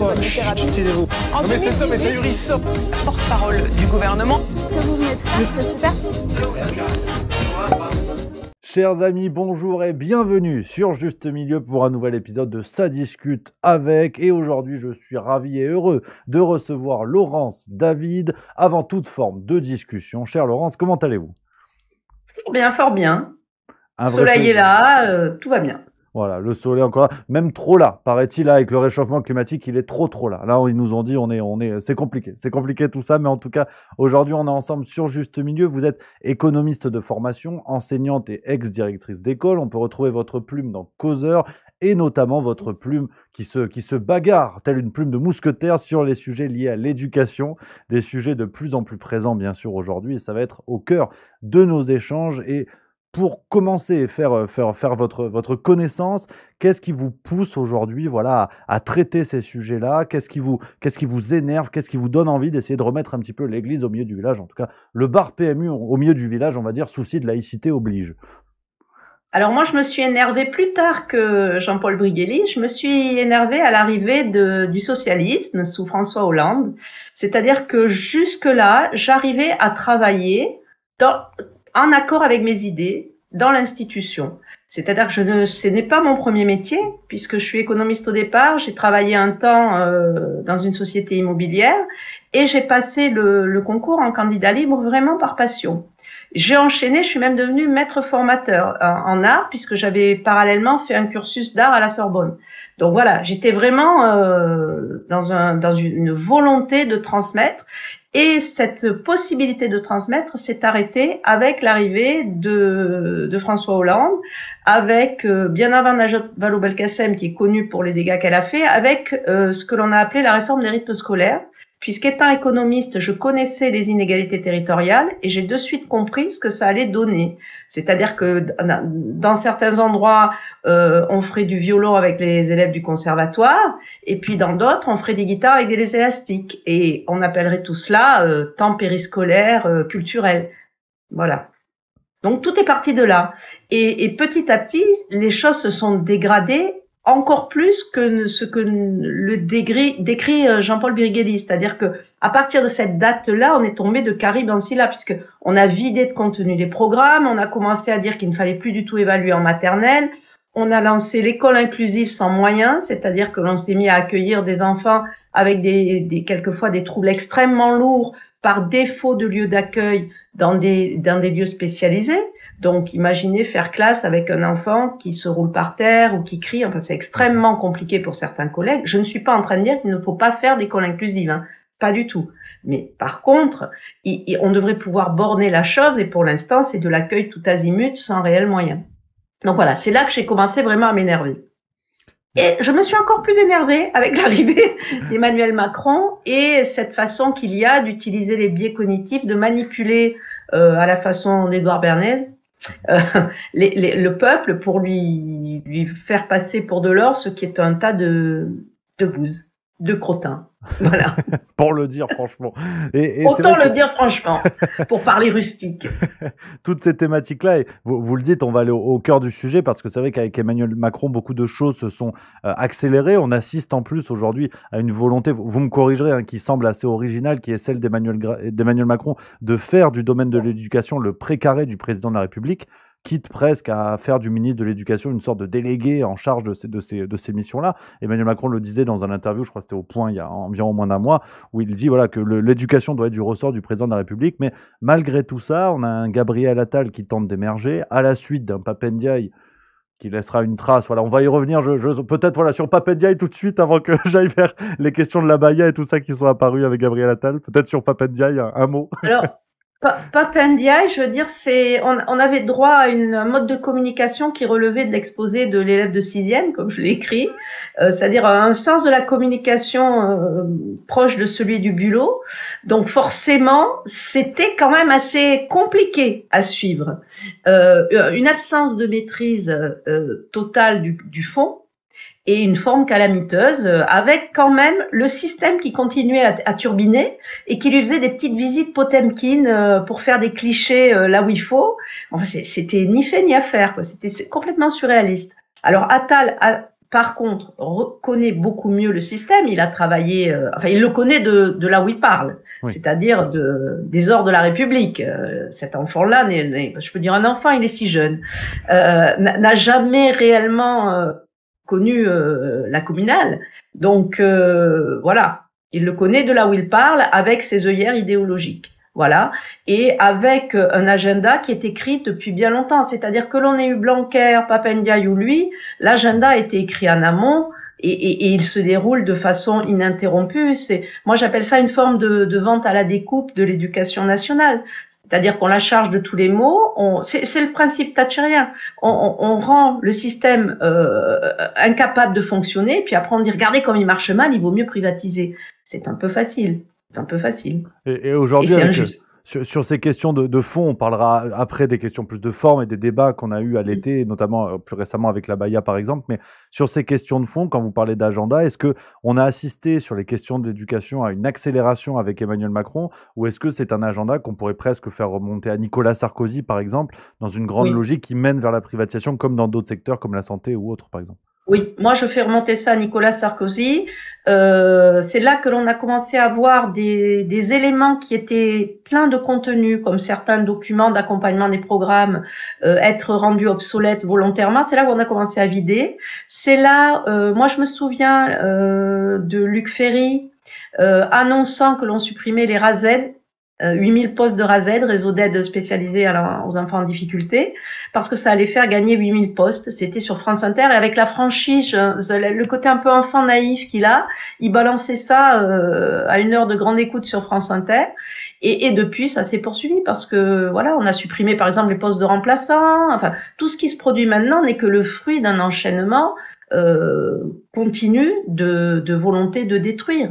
quoi? Taisez-vous. Non mais cet homme est ahurissant. Porte-parole du gouvernement. Ce que vous venez de faire, c'est super. Chers amis, bonjour et bienvenue sur Juste Milieu pour un nouvel épisode de Ça discute avec. Et aujourd'hui, je suis ravi et heureux de recevoir Laurence David avant toute forme de discussion. Chère Laurence, comment allez-vous? Fort bien. Un Le vrai soleil est plaisir. là, tout va bien. Voilà, le soleil encore là, même trop là, paraît-il, là, avec le réchauffement climatique, il est trop là. Là, ils nous ont dit, c'est compliqué tout ça, mais en tout cas, aujourd'hui, on est ensemble sur Juste Milieu. Vous êtes économiste de formation, enseignante et ex-directrice d'école. On peut retrouver votre plume dans Causeur et notamment votre plume qui se bagarre, telle une plume de mousquetaire sur les sujets liés à l'éducation, des sujets de plus en plus présents, bien sûr, aujourd'hui, et ça va être au cœur de nos échanges. Et pour commencer et faire votre connaissance, qu'est-ce qui vous pousse aujourd'hui, voilà, à traiter ces sujets-là? Qu'est-ce qui vous énerve? Qu'est-ce qui vous donne envie d'essayer de remettre un petit peu l'église au milieu du village? En tout cas, le bar PMU au milieu du village, on va dire, souci de laïcité oblige. Alors moi, je me suis énervée plus tard que Jean-Paul Brigelli. Je me suis énervée à l'arrivée du socialisme sous François Hollande. C'est-à-dire que jusque-là, j'arrivais à travailler en accord avec mes idées dans l'institution. C'est-à-dire que ce n'est pas mon premier métier, puisque je suis économiste au départ. J'ai travaillé un temps dans une société immobilière et j'ai passé le concours en candidat libre vraiment par passion. J'ai enchaîné, je suis même devenue maître formateur en art, puisque j'avais parallèlement fait un cursus d'art à la Sorbonne. Donc voilà, j'étais vraiment dans une volonté de transmettre. Et cette possibilité de transmettre s'est arrêtée avec l'arrivée de François Hollande, avec bien avant Najat Vallaud-Belkacem, qui est connue pour les dégâts qu'elle a fait, avec ce que l'on a appelé la réforme des rythmes scolaires. Puisqu'étant économiste, je connaissais les inégalités territoriales et j'ai de suite compris ce que ça allait donner. C'est-à-dire que dans certains endroits, on ferait du violon avec les élèves du conservatoire, et puis dans d'autres, on ferait des guitares avec des élastiques. Et on appellerait tout cela temps périscolaire, culturel. Voilà. Donc tout est parti de là. Et petit à petit, les choses se sont dégradées encore plus que ce que le décrit Jean-Paul Brigelli, c'est-à-dire que à partir de cette date-là, on est tombé de Charybde en Scylla, puisque on a vidé de contenu les programmes, on a commencé à dire qu'il ne fallait plus du tout évaluer en maternelle, on a lancé l'école inclusive sans moyens, c'est-à-dire que l'on s'est mis à accueillir des enfants avec quelquefois des troubles extrêmement lourds par défaut de lieu d'accueil dans des lieux spécialisés. Donc, imaginez faire classe avec un enfant qui se roule par terre ou qui crie. Enfin, c'est extrêmement compliqué pour certains collègues. Je ne suis pas en train de dire qu'il ne faut pas faire d'école inclusive, hein. Pas du tout. Mais par contre, on devrait pouvoir borner la chose et pour l'instant, c'est de l'accueil tout azimut sans réel moyen. Donc voilà, c'est là que j'ai commencé vraiment à m'énerver. Et je me suis encore plus énervée avec l'arrivée d'Emmanuel Macron et cette façon qu'il y a d'utiliser les biais cognitifs, de manipuler à la façon d'Édouard Bernays, le peuple pour lui faire passer pour de l'or ce qui est un tas de bouse, de crottins. Voilà. Pour le dire franchement. Et Autant le dire franchement, pour parler rustique. Toutes ces thématiques-là, et vous le dites, on va aller au cœur du sujet, parce que c'est vrai qu'avec Emmanuel Macron, beaucoup de choses se sont accélérées. On assiste en plus aujourd'hui à une volonté, vous me corrigerez, hein, qui semble assez originale, qui est celle d'Emmanuel Macron, de faire du domaine de l'éducation le précaré du président de la République, quitte presque à faire du ministre de l'Éducation une sorte de délégué en charge de ces missions-là. Emmanuel Macron le disait dans un interview, je crois que c'était au Point il y a environ moins d'un mois, où il dit voilà, que l'éducation doit être du ressort du président de la République, mais malgré tout ça, on a un Gabriel Attal qui tente d'émerger, à la suite d'un Pape Ndiaye qui laissera une trace. Voilà, on va y revenir, peut-être voilà, sur Pape Ndiaye tout de suite, avant que j'aille vers les questions de la Baïa et tout ça qui sont apparues avec Gabriel Attal. Peut-être sur Pape Ndiaye, un mot. Alors, Pape Ndiaye, je veux dire, on avait droit à une mode de communication qui relevait de l'exposé de l'élève de 6e, comme je l'ai écrit, c'est-à-dire un sens de la communication proche de celui du bulot. Donc forcément, c'était quand même assez compliqué à suivre. Une absence de maîtrise totale du fond, et une forme calamiteuse, avec quand même le système qui continuait à turbiner et qui lui faisait des petites visites Potemkin pour faire des clichés là où il faut. Enfin, c'était ni fait ni à faire, quoi. C'était complètement surréaliste. Alors Attal par contre, connaît beaucoup mieux le système. Il a travaillé, il le connaît de là où il parle, c'est-à-dire des ors de la République. Cet enfant-là, je peux dire un enfant, il est si jeune, n'a jamais réellement connu la communale. Donc voilà, il le connaît de là où il parle, avec ses œillères idéologiques. Voilà, et avec un agenda qui est écrit depuis bien longtemps. C'est-à-dire que l'on ait eu Blanquer, Pap Ndiaye ou lui, l'agenda a été écrit en amont et il se déroule de façon ininterrompue. Moi j'appelle ça une forme de vente à la découpe de l'éducation nationale. C'est-à-dire qu'on la charge de tous les maux. C'est le principe thatcherien. On rend le système incapable de fonctionner, puis après on dit regardez comme il marche mal, il vaut mieux privatiser. C'est un peu facile. C'est un peu facile. Et aujourd'hui, sur ces questions de fond, on parlera après des questions plus de forme et des débats qu'on a eus à l'été, notamment plus récemment avec la Baïa par exemple. Mais sur ces questions de fond, quand vous parlez d'agenda, est-ce qu'on a assisté sur les questions de l'éducation à une accélération avec Emmanuel Macron, ou est-ce que c'est un agenda qu'on pourrait presque faire remonter à Nicolas Sarkozy par exemple, dans une grande logique qui mène vers la privatisation, comme dans d'autres secteurs comme la santé ou autres par exemple? Oui, moi je fais remonter ça à Nicolas Sarkozy. C'est là que l'on a commencé à voir des éléments qui étaient pleins de contenu, comme certains documents d'accompagnement des programmes être rendus obsolètes volontairement. C'est là où on a commencé à vider. C'est là, moi je me souviens de Luc Ferry annonçant que l'on supprimait les RASED. 8000 postes de RASED, réseau d'aide spécialisé aux enfants en difficulté, parce que ça allait faire gagner 8000 postes. C'était sur France Inter, et avec la franchise, le côté un peu enfant naïf qu'il a, il balançait ça à 1 heure de grande écoute sur France Inter, et depuis ça s'est poursuivi, parce que voilà, on a supprimé par exemple les postes de remplaçants. Enfin, tout ce qui se produit maintenant n'est que le fruit d'un enchaînement continu de volonté de détruire.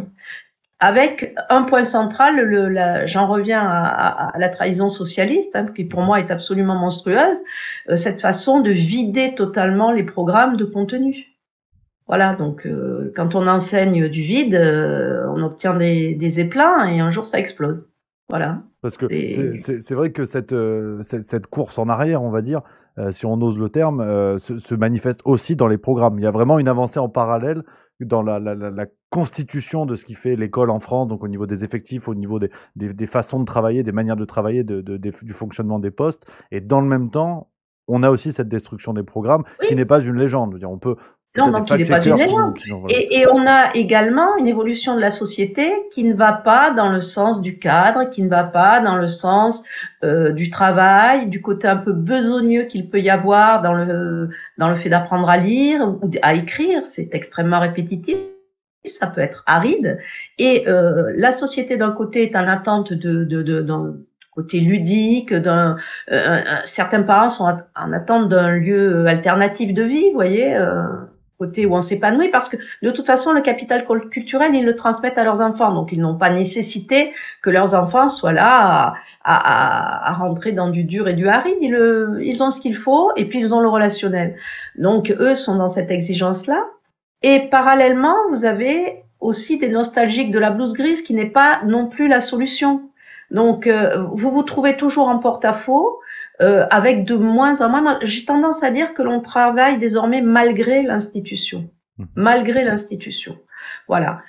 Avec un point central, j'en reviens à la trahison socialiste, qui pour moi est absolument monstrueuse, cette façon de vider totalement les programmes de contenu. Voilà, donc quand on enseigne du vide, on obtient des éplats et un jour ça explose. Voilà. Parce que c'est vrai que cette course en arrière, on va dire, si on ose le terme, se manifeste aussi dans les programmes. Il y a vraiment une avancée en parallèle dans la constitution de ce qui fait l'école en France, donc au niveau des effectifs, au niveau des façons de travailler, des manières de travailler, du fonctionnement des postes. Et dans le même temps, on a aussi cette destruction des programmes qui n'est pas une légende. Je veux dire, on peut... Non, qui n'est pas une légende. Et on a également une évolution de la société qui ne va pas dans le sens du cadre, qui ne va pas dans le sens du travail, du côté un peu besogneux qu'il peut y avoir dans le fait d'apprendre à lire ou à écrire. C'est extrêmement répétitif, ça peut être aride. Et la société d'un côté est en attente d'un côté ludique, certains parents sont en attente d'un lieu alternatif de vie, vous voyez, côté où on s'épanouit, parce que de toute façon le capital culturel ils le transmettent à leurs enfants, donc ils n'ont pas nécessité que leurs enfants soient là à rentrer dans du dur et du aride. Ils ont ce qu'il faut, et puis ils ont le relationnel, donc eux sont dans cette exigence là. Et parallèlement vous avez aussi des nostalgiques de la blouse grise qui n'est pas non plus la solution. Donc vous vous trouvez toujours en porte-à-faux, avec de moins en moins. J'ai tendance à dire que l'on travaille désormais malgré l'institution. Malgré l'institution. Voilà.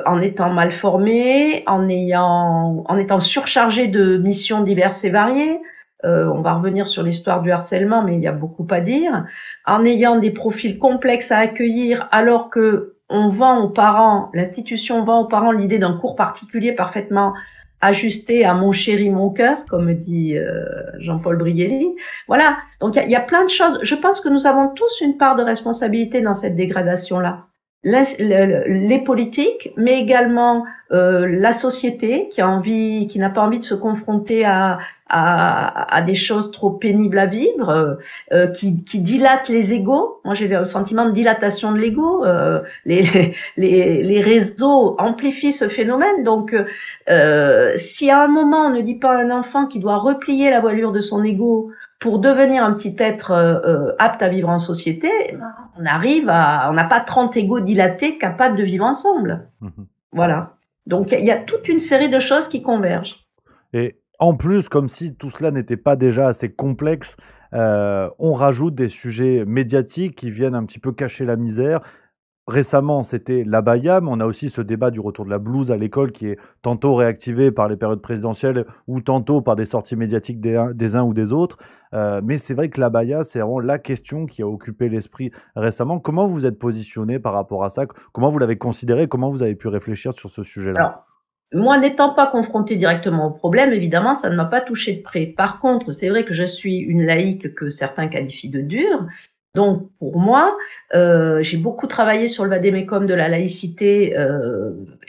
En étant mal formé, en étant surchargé de missions diverses et variées. On va revenir sur l'histoire du harcèlement, mais il y a beaucoup à dire. En ayant des profils complexes à accueillir, alors que on vend aux parents, l'institution vend aux parents l'idée d'un cours particulier parfaitement ajusté à mon chéri, mon cœur, comme dit Jean-Paul Brigelli. Voilà. Donc, il y a plein de choses. Je pense que nous avons tous une part de responsabilité dans cette dégradation-là. Les politiques, mais également la société qui n'a pas envie de se confronter à des choses trop pénibles à vivre, qui dilate les égos. Moi, j'ai le sentiment de dilatation de l'ego. Les réseaux amplifient ce phénomène. Donc, si à un moment on ne dit pas à un enfant qu'il doit replier la voilure de son ego pour devenir un petit être apte à vivre en société, on n'a pas 30 égos dilatés capables de vivre ensemble. Voilà. Donc, il y a toute une série de choses qui convergent. Et en plus, comme si tout cela n'était pas déjà assez complexe, on rajoute des sujets médiatiques qui viennent un petit peu cacher la misère. Récemment, c'était l'abaya, mais on a aussi ce débat du retour de la blouse à l'école qui est tantôt réactivé par les périodes présidentielles ou tantôt par des sorties médiatiques des uns ou des autres. Mais c'est vrai que l'abaya, c'est vraiment la question qui a occupé l'esprit récemment. Comment vous êtes positionné par rapport à ça? Comment vous l'avez considéré? Comment vous avez pu réfléchir sur ce sujet-là? Alors, moi, n'étant pas confrontée directement au problème, évidemment, ça ne m'a pas touché de près. Par contre, c'est vrai que je suis une laïque que certains qualifient de dure. Donc, pour moi, j'ai beaucoup travaillé sur le vade-mecum de la laïcité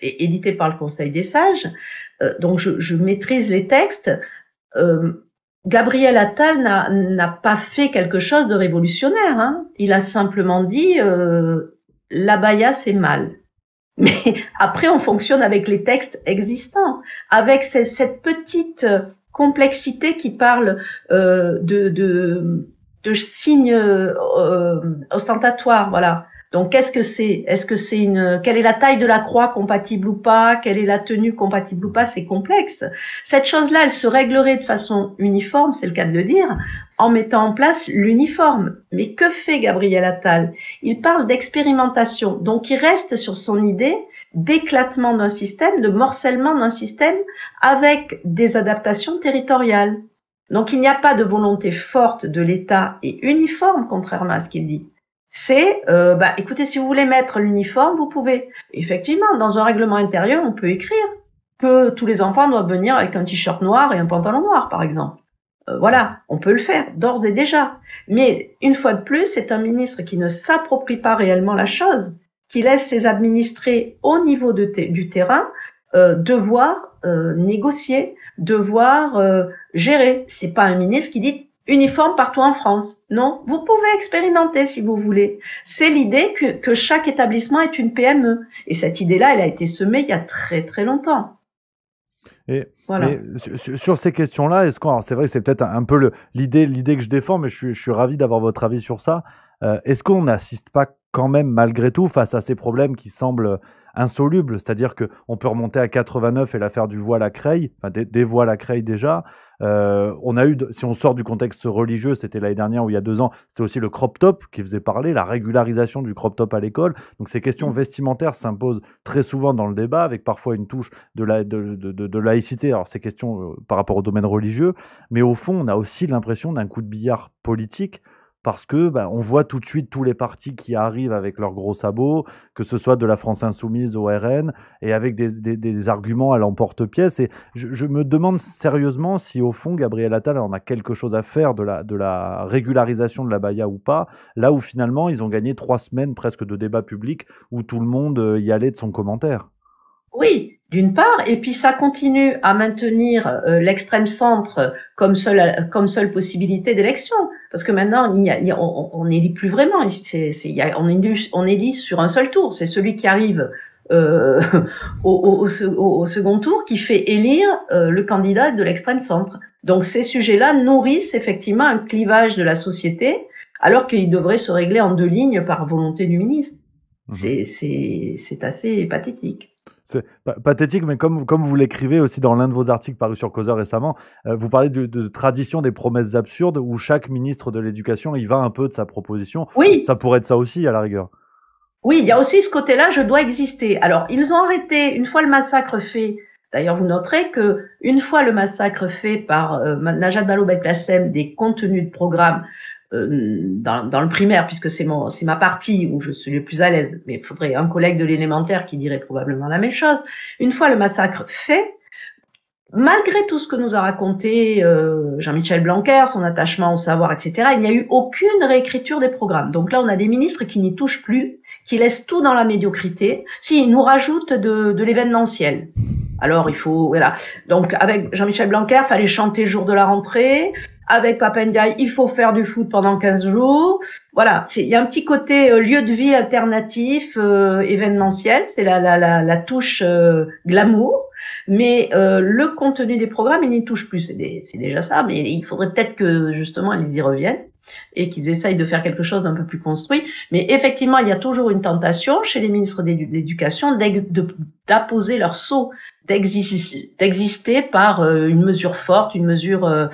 édité par le Conseil des sages. Donc, je maîtrise les textes. Gabriel Attal n'a pas fait quelque chose de révolutionnaire. Hein. Il a simplement dit l'abaya, c'est mal. Mais après, on fonctionne avec les textes existants, avec cette petite complexité qui parle de signes ostentatoires, voilà. Donc, qu'est-ce que c'est? Est-ce que c'est quelle est la taille de la croix compatible ou pas? Quelle est la tenue compatible ou pas? C'est complexe. Cette chose-là, elle se réglerait de façon uniforme, c'est le cas de le dire, en mettant en place l'uniforme. Mais que fait Gabriel Attal? Il parle d'expérimentation. Donc, il reste sur son idée d'éclatement d'un système, de morcellement d'un système avec des adaptations territoriales. Donc, il n'y a pas de volonté forte de l'État et uniforme, contrairement à ce qu'il dit. C'est, écoutez, si vous voulez mettre l'uniforme, vous pouvez. Effectivement, dans un règlement intérieur, on peut écrire que tous les enfants doivent venir avec un t-shirt noir et un pantalon noir, par exemple. Voilà, on peut le faire, d'ores et déjà. Mais, une fois de plus, c'est un ministre qui ne s'approprie pas réellement la chose, qui laisse ses administrés au niveau du terrain devoir négocier, devoir gérer. C'est pas un ministre qui dit uniforme partout en France. Non, vous pouvez expérimenter si vous voulez. C'est l'idée que chaque établissement est une PME. Et cette idée-là, elle a été semée il y a très très longtemps. Et voilà. Mais sur ces questions-là, c'est vrai que c'est peut-être un peu l'idée que je défends, mais je suis ravi d'avoir votre avis sur ça. Est-ce qu'on n'assiste pas quand même malgré tout face à ces problèmes qui semblent insolubles? C'est-à-dire qu'on peut remonter à 89 et l'affaire du voile à Creil, enfin des voiles à Creil déjà. On a eu, si on sort du contexte religieux, c'était l'année dernière ou il y a 2 ans, c'était aussi le crop top qui faisait parler, la régularisation du crop top à l'école. Donc ces questions vestimentaires s'imposent très souvent dans le débat, avec parfois une touche de laïcité. Alors ces questions par rapport au domaine religieux, mais au fond, on a aussi l'impression d'un coup de billard politique. Parce que on voit tout de suite tous les partis qui arrivent avec leurs gros sabots, que ce soit de la France Insoumise au RN, et avec des arguments à l'emporte-pièce. Et je me demande sérieusement si, au fond, Gabriel Attal en a quelque chose à faire de la régularisation de l'abaya ou pas, là où finalement, ils ont gagné 3 semaines presque de débat public où tout le monde y allait de son commentaire. Oui, d'une part, et puis ça continue à maintenir l'extrême centre comme seule possibilité d'élection, parce que maintenant on n'élit plus vraiment, on élit sur un seul tour, c'est celui qui arrive au second tour qui fait élire le candidat de l'extrême centre. Donc ces sujets-là nourrissent effectivement un clivage de la société, alors qu'ils devraient se régler en 2 lignes par volonté du ministre. C'est assez pathétique. C'est pathétique, mais comme vous l'écrivez aussi dans l'un de vos articles parus sur Causeur récemment, vous parlez de tradition des promesses absurdes où chaque ministre de l'Éducation y va un peu de sa proposition. Oui. Ça pourrait être ça aussi, à la rigueur. Oui, il y a aussi ce côté-là, je dois exister. Alors, ils ont arrêté, une fois le massacre fait, d'ailleurs vous noterez que une fois le massacre fait par Najat Vallaud-Belkacem des contenus de programme dans le primaire, puisque c'est ma partie où je suis le plus à l'aise, mais il faudrait un collègue de l'élémentaire qui dirait probablement la même chose. Une fois le massacre fait, malgré tout ce que nous a raconté Jean-Michel Blanquer, son attachement au savoir, etc., il n'y a eu aucune réécriture des programmes. Donc là, on a des ministres qui n'y touchent plus, qui laissent tout dans la médiocrité. Si, ils nous rajoutent de l'événementiel. Alors, il faut, voilà. Donc, avec Jean-Michel Blanquer, fallait chanter le jour de la rentrée. Avec Pap Ndiaye, il faut faire du foot pendant 15 jours. Voilà. Il y a un petit côté lieu de vie alternatif, événementiel. C'est la touche glamour. Mais le contenu des programmes, il n'y touche plus. C'est déjà ça. Mais il faudrait peut-être que, justement, ils y reviennent et qu'ils essayent de faire quelque chose d'un peu plus construit. Mais effectivement, il y a toujours une tentation chez les ministres d'éducation d'apposer leur sceau d'exister par une mesure forte, une mesure,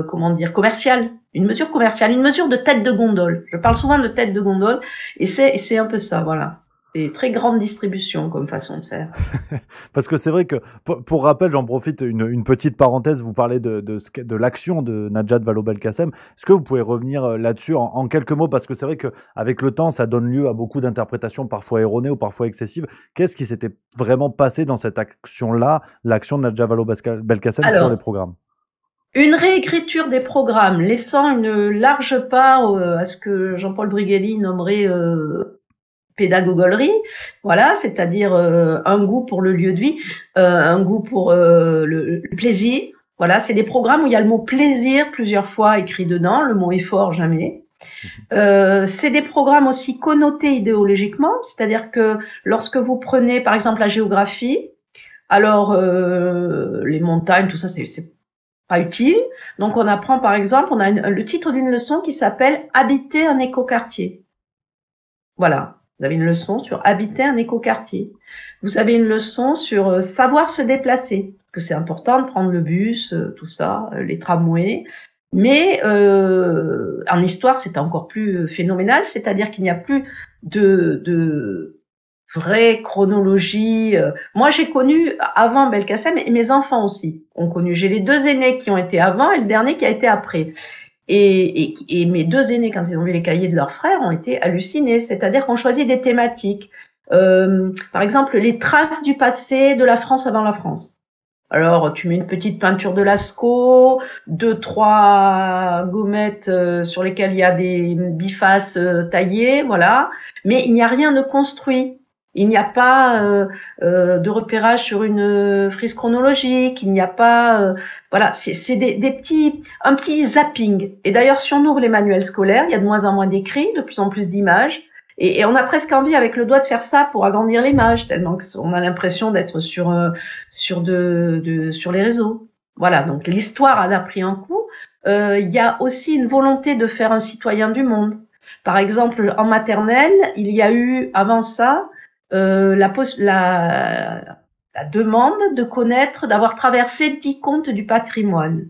commerciale. une mesure commerciale, une mesure de tête de gondole. Je parle souvent de tête de gondole, et c'est un peu ça, voilà. C'est très grande distribution comme façon de faire. Parce que c'est vrai que, pour rappel, j'en profite, une petite parenthèse, vous parlez de l'action de Najat Vallaud-Belkacem. Est-ce que vous pouvez revenir là-dessus en quelques mots? Parce que c'est vrai qu'avec le temps, ça donne lieu à beaucoup d'interprétations parfois erronées ou parfois excessives. Qu'est-ce qui s'était vraiment passé dans cette action-là, l'action de Najat Vallaud-Belkacem sur les programmes? Une réécriture des programmes, laissant une large part à ce que Jean-Paul Brigelli nommerait pédagogolerie, voilà, c'est-à-dire un goût pour le lieu de vie, un goût pour le plaisir. Voilà, c'est des programmes où il y a le mot plaisir plusieurs fois écrit dedans, le mot effort jamais. C'est des programmes aussi connotés idéologiquement, c'est-à-dire que lorsque vous prenez par exemple la géographie, alors les montagnes, tout ça, c'est pas utile. Donc on apprend par exemple, on a le titre d'une leçon qui s'appelle Habiter un écoquartier. Voilà. Vous avez une leçon sur habiter un écoquartier. Vous avez une leçon sur savoir se déplacer, parce que c'est important de prendre le bus, tout ça, les tramways. Mais en histoire, c'est encore plus phénoménal, c'est-à-dire qu'il n'y a plus de vraie chronologie. Moi, j'ai connu avant Belkacem, et mes enfants aussi ont connu. J'ai les 2 aînés qui ont été avant et le dernier qui a été après. Et mes 2 aînés, quand ils ont vu les cahiers de leurs frères, ont été hallucinés. C'est-à-dire qu'on choisit des thématiques. Par exemple, les traces du passé de la France avant la France. Alors, tu mets une petite peinture de Lascaux, 2, 3 gommettes sur lesquelles il y a des bifaces taillées, voilà. Mais il n'y a rien de construit. Il n'y a pas de repérage sur une frise chronologique. Il n'y a pas, voilà, c'est un petit zapping. Et d'ailleurs, si on ouvre les manuels scolaires, il y a de moins en moins d'écrits, de plus en plus d'images, et on a presque envie avec le doigt de faire ça pour agrandir l'image, tellement qu'on a l'impression d'être sur les réseaux. Voilà, donc l'histoire a pris un coup. Il y a aussi une volonté de faire un citoyen du monde. Par exemple, en maternelle, il y a eu avant ça la demande de connaître, d'avoir traversé 10 contes du patrimoine.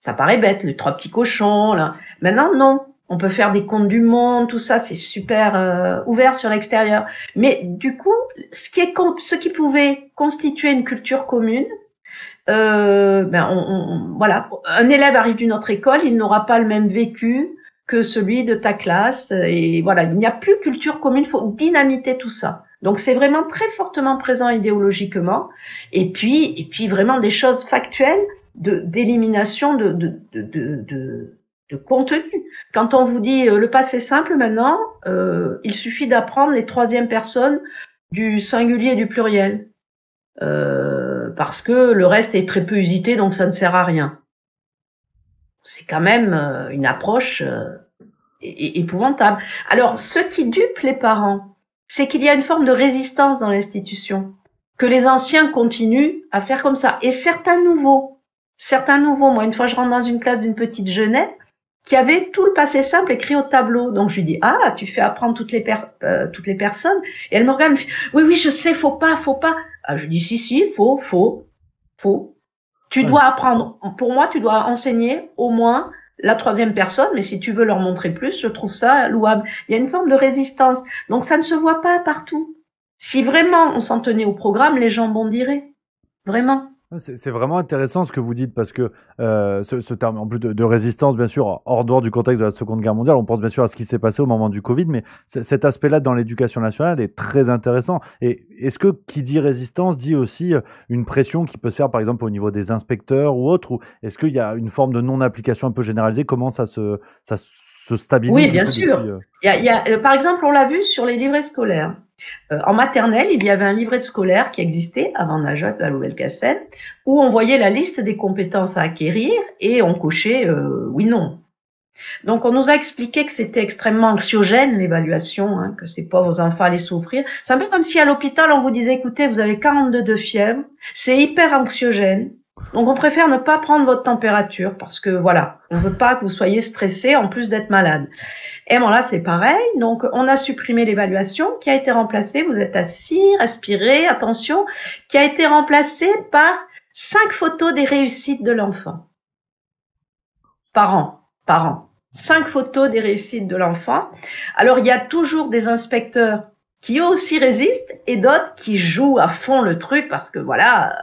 Ça paraît bête, les 3 petits cochons, là. Maintenant, non. On peut faire des contes du monde, tout ça, c'est super ouvert sur l'extérieur. Mais du coup, ce qui pouvait constituer une culture commune, voilà. Un élève arrive d'une autre école, il n'aura pas le même vécu que celui de ta classe. Et voilà, il n'y a plus culture commune, il faut dynamiter tout ça. Donc c'est vraiment très fortement présent idéologiquement, et puis vraiment des choses factuelles d'élimination de contenu. Quand on vous dit le passé simple maintenant, il suffit d'apprendre les 3e personnes du singulier et du pluriel, parce que le reste est très peu usité, donc ça ne sert à rien. C'est quand même une approche épouvantable. Alors ce qui dupe les parents, c'est qu'il y a une forme de résistance dans l'institution, que les anciens continuent à faire comme ça. Et certains nouveaux, moi une fois je rentre dans une classe d'une petite jeunette qui avait tout le passé simple écrit au tableau. Donc je lui dis, ah, tu fais apprendre toutes les personnes. Et elle me regarde, elle me dit, oui, je sais, faut pas. Ah, je dis, si, faut. Tu dois apprendre, pour moi, tu dois enseigner au moins la 3e personne, mais si tu veux leur montrer plus, je trouve ça louable. Il y a une forme de résistance. Donc ça ne se voit pas partout. Si vraiment on s'en tenait au programme, les gens bondiraient. Vraiment. C'est vraiment intéressant ce que vous dites, parce que ce terme, en plus de résistance, bien sûr, hors dehors du contexte de la Seconde Guerre mondiale, on pense bien sûr à ce qui s'est passé au moment du Covid, mais cet aspect-là dans l'éducation nationale est très intéressant. Et est-ce que qui dit résistance dit aussi une pression qui peut se faire, par exemple, au niveau des inspecteurs ou autres, ou est-ce qu'il y a une forme de non-application un peu généralisée? Comment ça se stabilise? Oui, bien sûr. Par exemple, on l'a vu sur les livrets scolaires. En maternelle, il y avait un livret scolaire qui existait avant Najat Vallaud-Belkacem, où on voyait la liste des compétences à acquérir et on cochait oui, non. Donc on nous a expliqué que c'était extrêmement anxiogène l'évaluation, que ces pauvres enfants allaient souffrir. C'est un peu comme si à l'hôpital on vous disait, écoutez, vous avez 42 de fièvre, c'est hyper anxiogène. Donc on préfère ne pas prendre votre température parce que voilà, on veut pas que vous soyez stressé en plus d'être malade. Et bon là c'est pareil, donc on a supprimé l'évaluation qui a été remplacée, vous êtes assis, respirez, attention, qui a été remplacée par 5 photos des réussites de l'enfant. Par an. 5 photos des réussites de l'enfant. Alors, il y a toujours des inspecteurs qui eux aussi résistent et d'autres qui jouent à fond le truc parce que voilà,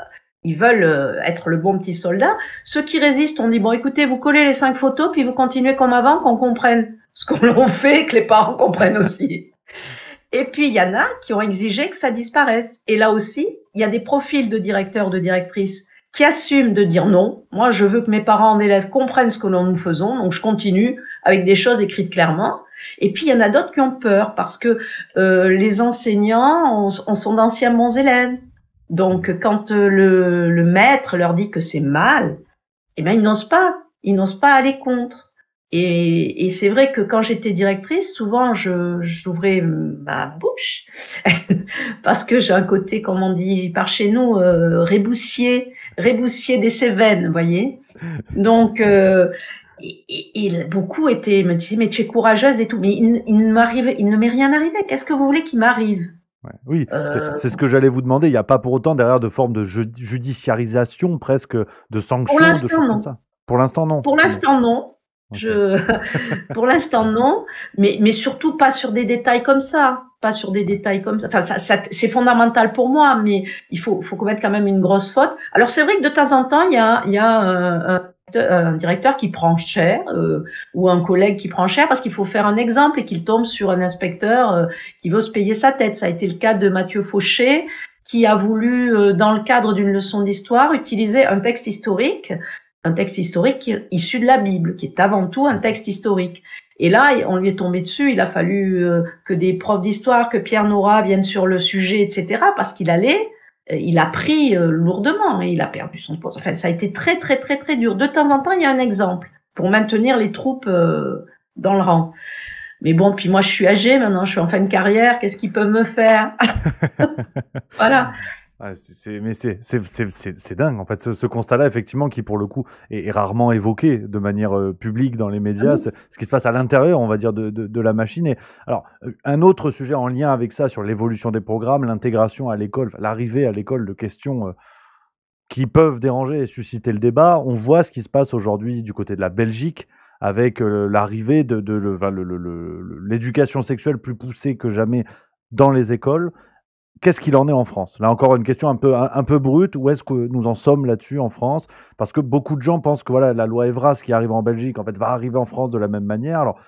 ils veulent être le bon petit soldat. Ceux qui résistent, on dit bon, écoutez, vous collez les 5 photos puis vous continuez comme avant, qu'on comprenne ce qu'on l'on fait, que les parents comprennent aussi. Et puis, il y en a qui ont exigé que ça disparaisse. Et là aussi, il y a des profils de directeurs, de directrices qui assument de dire non. Moi, je veux que mes parents, élèves comprennent ce que nous faisons, donc je continue avec des choses écrites clairement. Et puis, il y en a d'autres qui ont peur parce que les enseignants sont d'anciens bons élèves. Donc, quand le maître leur dit que c'est mal, eh ben, ils n'osent pas aller contre. Et c'est vrai que quand j'étais directrice, souvent j'ouvrais ma bouche parce que j'ai un côté, comme on dit par chez nous, reboussier des Cévennes, vous voyez. Donc et beaucoup me disaient mais tu es courageuse et tout, mais il ne m'est rien arrivé. Qu'est-ce que vous voulez qu'il m'arrive? Ouais. Oui, c'est ce que j'allais vous demander. Il n'y a pas pour autant derrière de forme de judiciarisation, presque de sanctions, de choses comme ça. Pour l'instant, non. Pour l'instant, non. Okay. Pour l'instant, non. Mais surtout pas sur des détails comme ça. Pas sur des détails comme ça. Enfin, c'est fondamental pour moi, mais il faut commettre quand même une grosse faute. Alors, c'est vrai que de temps en temps, il y a un directeur qui prend cher ou un collègue qui prend cher parce qu'il faut faire un exemple et qu'il tombe sur un inspecteur qui veut se payer sa tête. Ça a été le cas de Mathieu Fauché qui a voulu, dans le cadre d'une leçon d'histoire, utiliser un texte historique issu de la Bible, qui est avant tout un texte historique. Et là, on lui est tombé dessus, il a fallu que des profs d'histoire, que Pierre Nora viennent sur le sujet, etc., parce qu'il a pris lourdement et il a perdu son poste. Enfin, ça a été très, très, très, très dur. De temps en temps, il y a un exemple pour maintenir les troupes dans le rang. Mais bon, puis moi, je suis âgée maintenant, je suis en fin de carrière, qu'est-ce qu'ils peuvent me faire? Voilà. Ouais, c'est dingue, en fait, ce constat-là, effectivement, qui, pour le coup, est rarement évoqué de manière publique dans les médias. C'est ce qui se passe à l'intérieur, on va dire, de la machine. Et alors, un autre sujet en lien avec ça, sur l'évolution des programmes, l'intégration à l'école, l'arrivée à l'école de questions qui peuvent déranger et susciter le débat. On voit ce qui se passe aujourd'hui du côté de la Belgique, avec l'arrivée de l'éducation sexuelle plus poussée que jamais dans les écoles. Qu'est-ce qu'il en est en France? Là encore une question un peu brute. Où est-ce que nous en sommes là-dessus en France? Parce que beaucoup de gens pensent que voilà, la loi Evras qui arrive en Belgique en fait va arriver en France de la même manière. Alors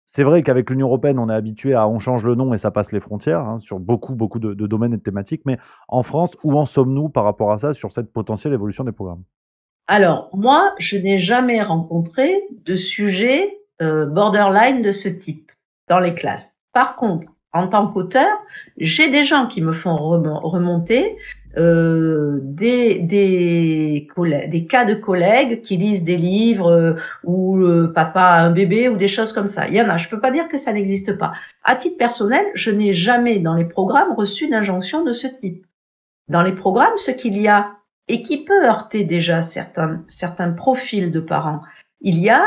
c'est vrai qu'avec l'Union européenne, on est habitué à on change le nom et ça passe les frontières hein, sur beaucoup de domaines et de thématiques. Mais en France, où en sommes-nous par rapport à ça sur cette potentielle évolution des programmes? Alors moi, je n'ai jamais rencontré de sujet borderline de ce type dans les classes. Par contre, en tant qu'auteur, j'ai des gens qui me font remonter des cas de collègues qui lisent des livres où papa a un bébé ou des choses comme ça. Il y en a, je peux pas dire que ça n'existe pas. À titre personnel, je n'ai jamais dans les programmes reçu d'injonction de ce type. Dans les programmes, ce qu'il y a et qui peut heurter déjà certains profils de parents, il y a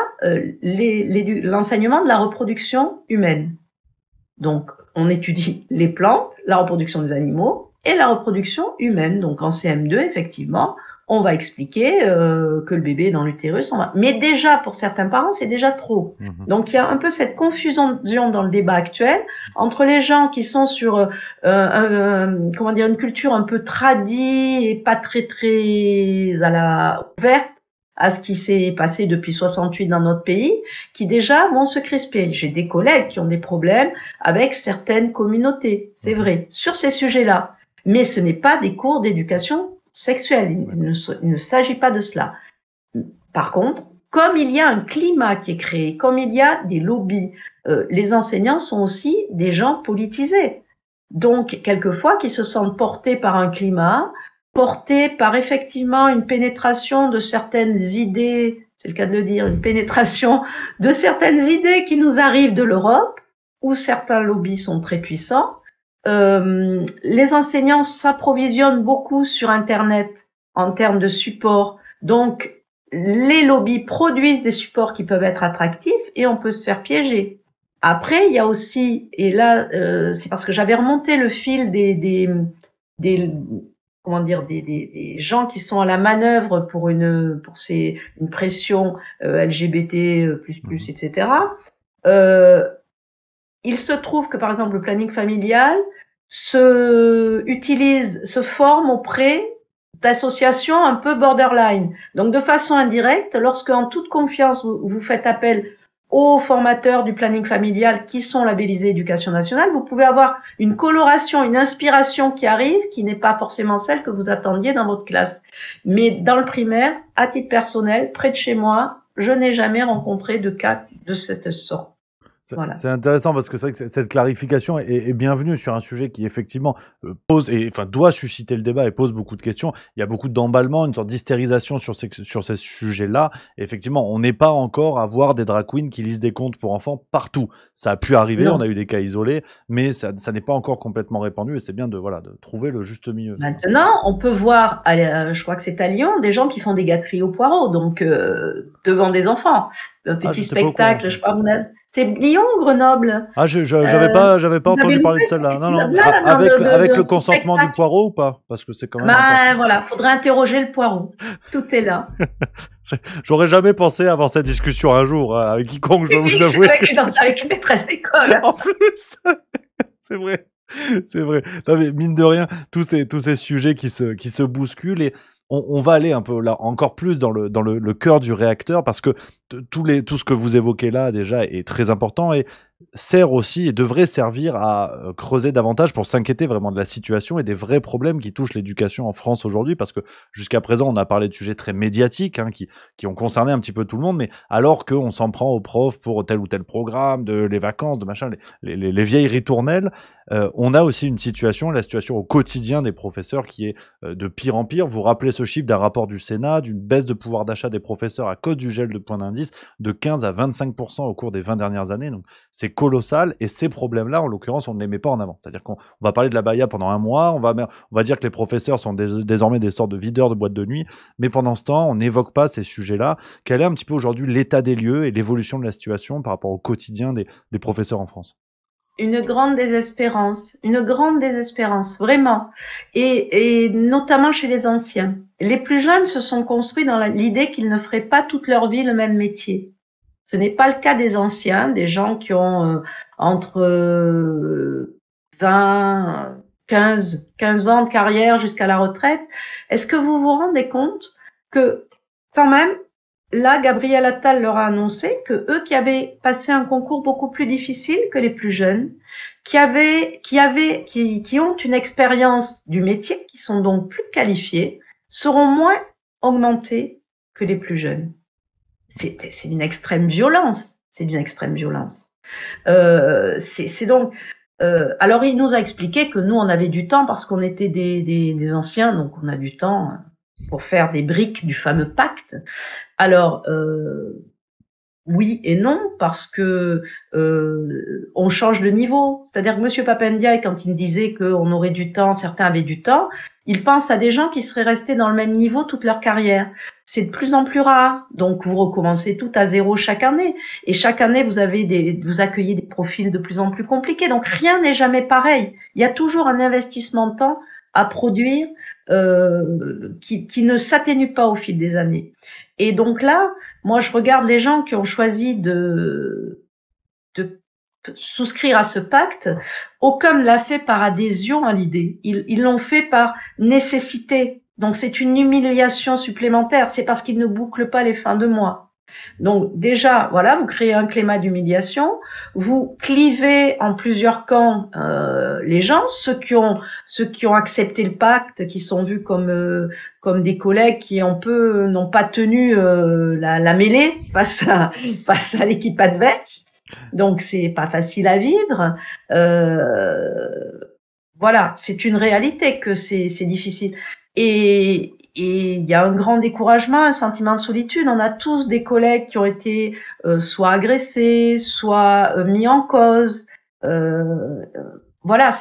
l'enseignement de la reproduction humaine. Donc, on étudie les plantes, la reproduction des animaux et la reproduction humaine. Donc, en CM2, effectivement, on va expliquer que le bébé est dans l'utérus. Mais déjà, pour certains parents, c'est déjà trop. Donc, il y a un peu cette confusion dans le débat actuel entre les gens qui sont sur une culture un peu tradie et pas très ouverte à ce qui s'est passé depuis 68 dans notre pays, qui déjà vont se crisper. J'ai des collègues qui ont des problèmes avec certaines communautés, c'est vrai, sur ces sujets-là. Mais ce n'est pas des cours d'éducation sexuelle, il ne s'agit pas de cela. Par contre, comme il y a un climat qui est créé, comme il y a des lobbies, les enseignants sont aussi des gens politisés. Donc, quelquefois, qui se sentent portés par un climat, porté par effectivement une pénétration de certaines idées, c'est le cas de le dire, une pénétration de certaines idées qui nous arrivent de l'Europe, où certains lobbies sont très puissants. Les enseignants s'approvisionnent beaucoup sur Internet en termes de support. Donc, les lobbies produisent des supports qui peuvent être attractifs et on peut se faire piéger. Après, il y a aussi, et là, c'est parce que j'avais remonté le fil des comment dire, des gens qui sont à la manœuvre pour une pression LGBT etc. Il se trouve que par exemple le planning familial se forme auprès d'associations un peu borderline. Donc de façon indirecte, lorsque en toute confiance vous faites appel aux formateurs du planning familial qui sont labellisés Éducation nationale, vous pouvez avoir une coloration, une inspiration qui arrive, qui n'est pas forcément celle que vous attendiez dans votre classe. Mais dans le primaire, à titre personnel, près de chez moi, je n'ai jamais rencontré de cas de cette sorte. Voilà. C'est intéressant parce que c'est vrai que cette clarification est bienvenue sur un sujet qui effectivement pose et enfin doit susciter le débat et pose beaucoup de questions. Il y a beaucoup d'emballement, une sorte d'hystérisation sur ces sujets-là. Et effectivement, on n'est pas encore à voir des drag queens qui lisent des contes pour enfants partout. Ça a pu arriver, on a eu des cas isolés, mais ça n'est pas encore complètement répandu et c'est bien de trouver le juste milieu. Maintenant, on peut voir, je crois que c'est à Lyon, des gens qui font des gâteries au poireau, donc devant des enfants. Un petit spectacle, je crois que c'est Lyon ou Grenoble? Ah, j'avais pas entendu parler de celle-là. Non, avec le consentement du poireau ou pas? Parce que c'est quand même. Voilà, faudrait interroger le poireau. Tout est là. J'aurais jamais pensé avoir cette discussion un jour, avec quiconque, je dois vous avouer. Avec une maîtresse d'école. En plus! C'est vrai. C'est vrai. Non, mais mine de rien, tous ces sujets qui se bousculent et on va aller un peu là encore plus dans le cœur du réacteur parce que tout ce que vous évoquez là déjà est très important et sert aussi et devrait servir à creuser davantage pour s'inquiéter vraiment de la situation et des vrais problèmes qui touchent l'éducation en France aujourd'hui parce que jusqu'à présent on a parlé de sujets très médiatiques qui ont concerné un petit peu tout le monde mais alors qu'on s'en prend aux profs pour tel ou tel programme, de les vacances, de machin, les vieilles ritournelles, on a aussi la situation au quotidien des professeurs qui est de pire en pire. Vous rappelez ce chiffre d'un rapport du Sénat, d'une baisse de pouvoir d'achat des professeurs à cause du gel de points d'indice de 15 à 25% au cours des 20 dernières années. Donc c'est colossal et ces problèmes-là, en l'occurrence, on ne les met pas en avant. C'est-à-dire qu'on va parler de la baya pendant un mois, on va dire que les professeurs sont désormais des sortes de videurs de boîtes de nuit, mais pendant ce temps, on n'évoque pas ces sujets-là. Quel est un petit peu aujourd'hui l'état des lieux et l'évolution de la situation par rapport au quotidien des professeurs en France? Une grande désespérance, vraiment, et notamment chez les anciens. Les plus jeunes se sont construits dans l'idée qu'ils ne feraient pas toute leur vie le même métier. Ce n'est pas le cas des anciens, des gens qui ont entre 20, 15 ans de carrière jusqu'à la retraite. Est-ce que vous vous rendez compte que, quand même, là, Gabriel Attal leur a annoncé que eux qui avaient passé un concours beaucoup plus difficile que les plus jeunes, qui ont une expérience du métier, qui sont donc plus qualifiés, seront moins augmentés que les plus jeunes. C'est d'une extrême violence. C'est donc. Alors il nous a expliqué que nous on avait du temps parce qu'on était des anciens, donc on a du temps pour faire des briques du fameux pacte. Alors oui et non parce que on change de niveau. C'est-à-dire que Monsieur Papendiaï, quand il disait qu'on aurait du temps, certains avaient du temps, il pense à des gens qui seraient restés dans le même niveau toute leur carrière. C'est de plus en plus rare. Donc, vous recommencez tout à zéro chaque année. Et chaque année, vous accueillez des profils de plus en plus compliqués. Donc, rien n'est jamais pareil. Il y a toujours un investissement de temps à produire qui ne s'atténue pas au fil des années. Et donc là, moi, je regarde les gens qui ont choisi de souscrire à ce pacte. Aucun ne l'a fait par adhésion à l'idée. Ils l'ont fait par nécessité. Donc c'est une humiliation supplémentaire, c'est parce qu'ils ne bouclent pas les fins de mois. Donc déjà, voilà, vous créez un climat d'humiliation, vous clivez en plusieurs camps les gens, ceux qui ont accepté le pacte, qui sont vus comme des collègues qui n'ont pas tenu la mêlée face à l'équipe adverse. Donc c'est pas facile à vivre. Voilà, c'est une réalité que c'est difficile. Et il y a un grand découragement, un sentiment de solitude. On a tous des collègues qui ont été soit agressés, soit mis en cause. Voilà,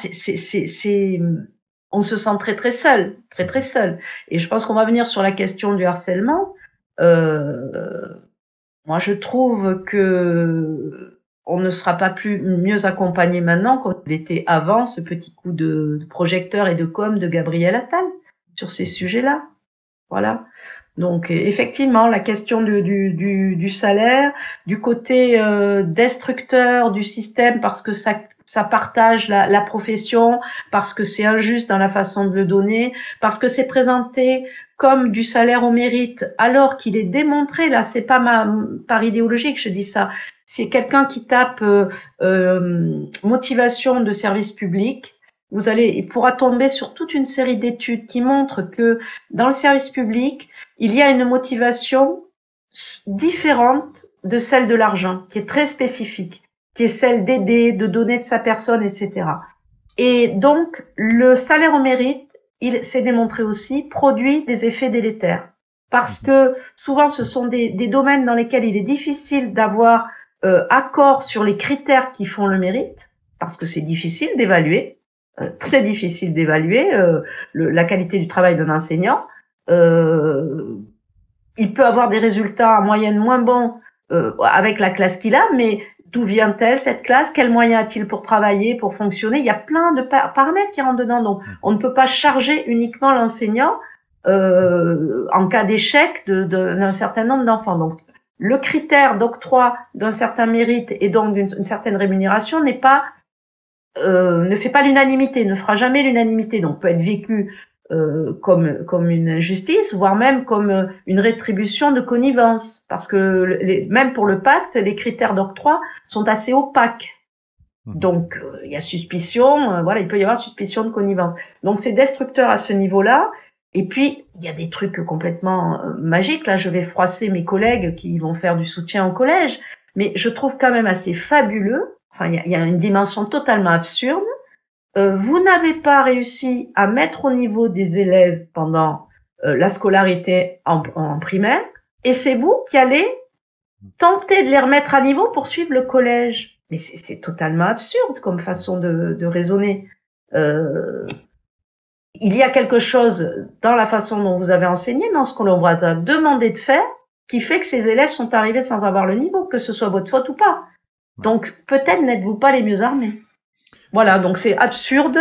on se sent très très seul, très très seul. Et je pense qu'on va venir sur la question du harcèlement. Moi, je trouve que on ne sera pas mieux accompagné maintenant qu'on l'était avant ce petit coup de projecteur et de com de Gabriel Attal. sur ces sujets-là. Voilà. Donc effectivement, la question du salaire, du côté destructeur du système parce que ça partage la profession, parce que c'est injuste dans la façon de le donner, parce que c'est présenté comme du salaire au mérite, alors qu'il est démontré, là, c'est pas par idéologie que je dis ça, c'est quelqu'un qui tape motivation de service public. Il pourra tomber sur toute une série d'études qui montrent que dans le service public, il y a une motivation différente de celle de l'argent, qui est très spécifique, qui est celle d'aider, de donner de sa personne, etc. Et donc, le salaire au mérite, il s'est démontré aussi, produit des effets délétères. Parce que souvent, ce sont des domaines dans lesquels il est difficile d'avoir accord sur les critères qui font le mérite, parce que c'est difficile d'évaluer, très difficile d'évaluer la qualité du travail d'un enseignant. Il peut avoir des résultats en moyenne moins bons avec la classe qu'il a, mais d'où vient-elle cette classe? Quels moyens a-t-il pour travailler, pour fonctionner? Il y a plein de paramètres qui rentrent dedans. Donc, on ne peut pas charger uniquement l'enseignant en cas d'échec d'un certain nombre d'enfants. Donc, le critère d'octroi d'un certain mérite et donc d'une certaine rémunération ne fait pas l'unanimité, ne fera jamais l'unanimité. Donc, peut être vécu comme une injustice, voire même comme une rétribution de connivence, parce que même pour le pacte, les critères d'octroi sont assez opaques. Donc il y a suspicion, il peut y avoir suspicion de connivence. Donc c'est destructeur à ce niveau-là. Et puis il y a des trucs complètement magiques. Là, je vais froisser mes collègues qui vont faire du soutien au collège, mais je trouve quand même assez fabuleux. Enfin, il y a une dimension totalement absurde. Vous n'avez pas réussi à mettre au niveau des élèves pendant la scolarité en primaire, et c'est vous qui allez tenter de les remettre à niveau pour suivre le collège. Mais c'est totalement absurde comme façon de raisonner. Il y a quelque chose dans la façon dont vous avez enseigné, dans ce que l'on vous a demandé de faire, qui fait que ces élèves sont arrivés sans avoir le niveau, que ce soit votre faute ou pas. Donc peut-être n'êtes-vous pas les mieux armés. Voilà, donc c'est absurde,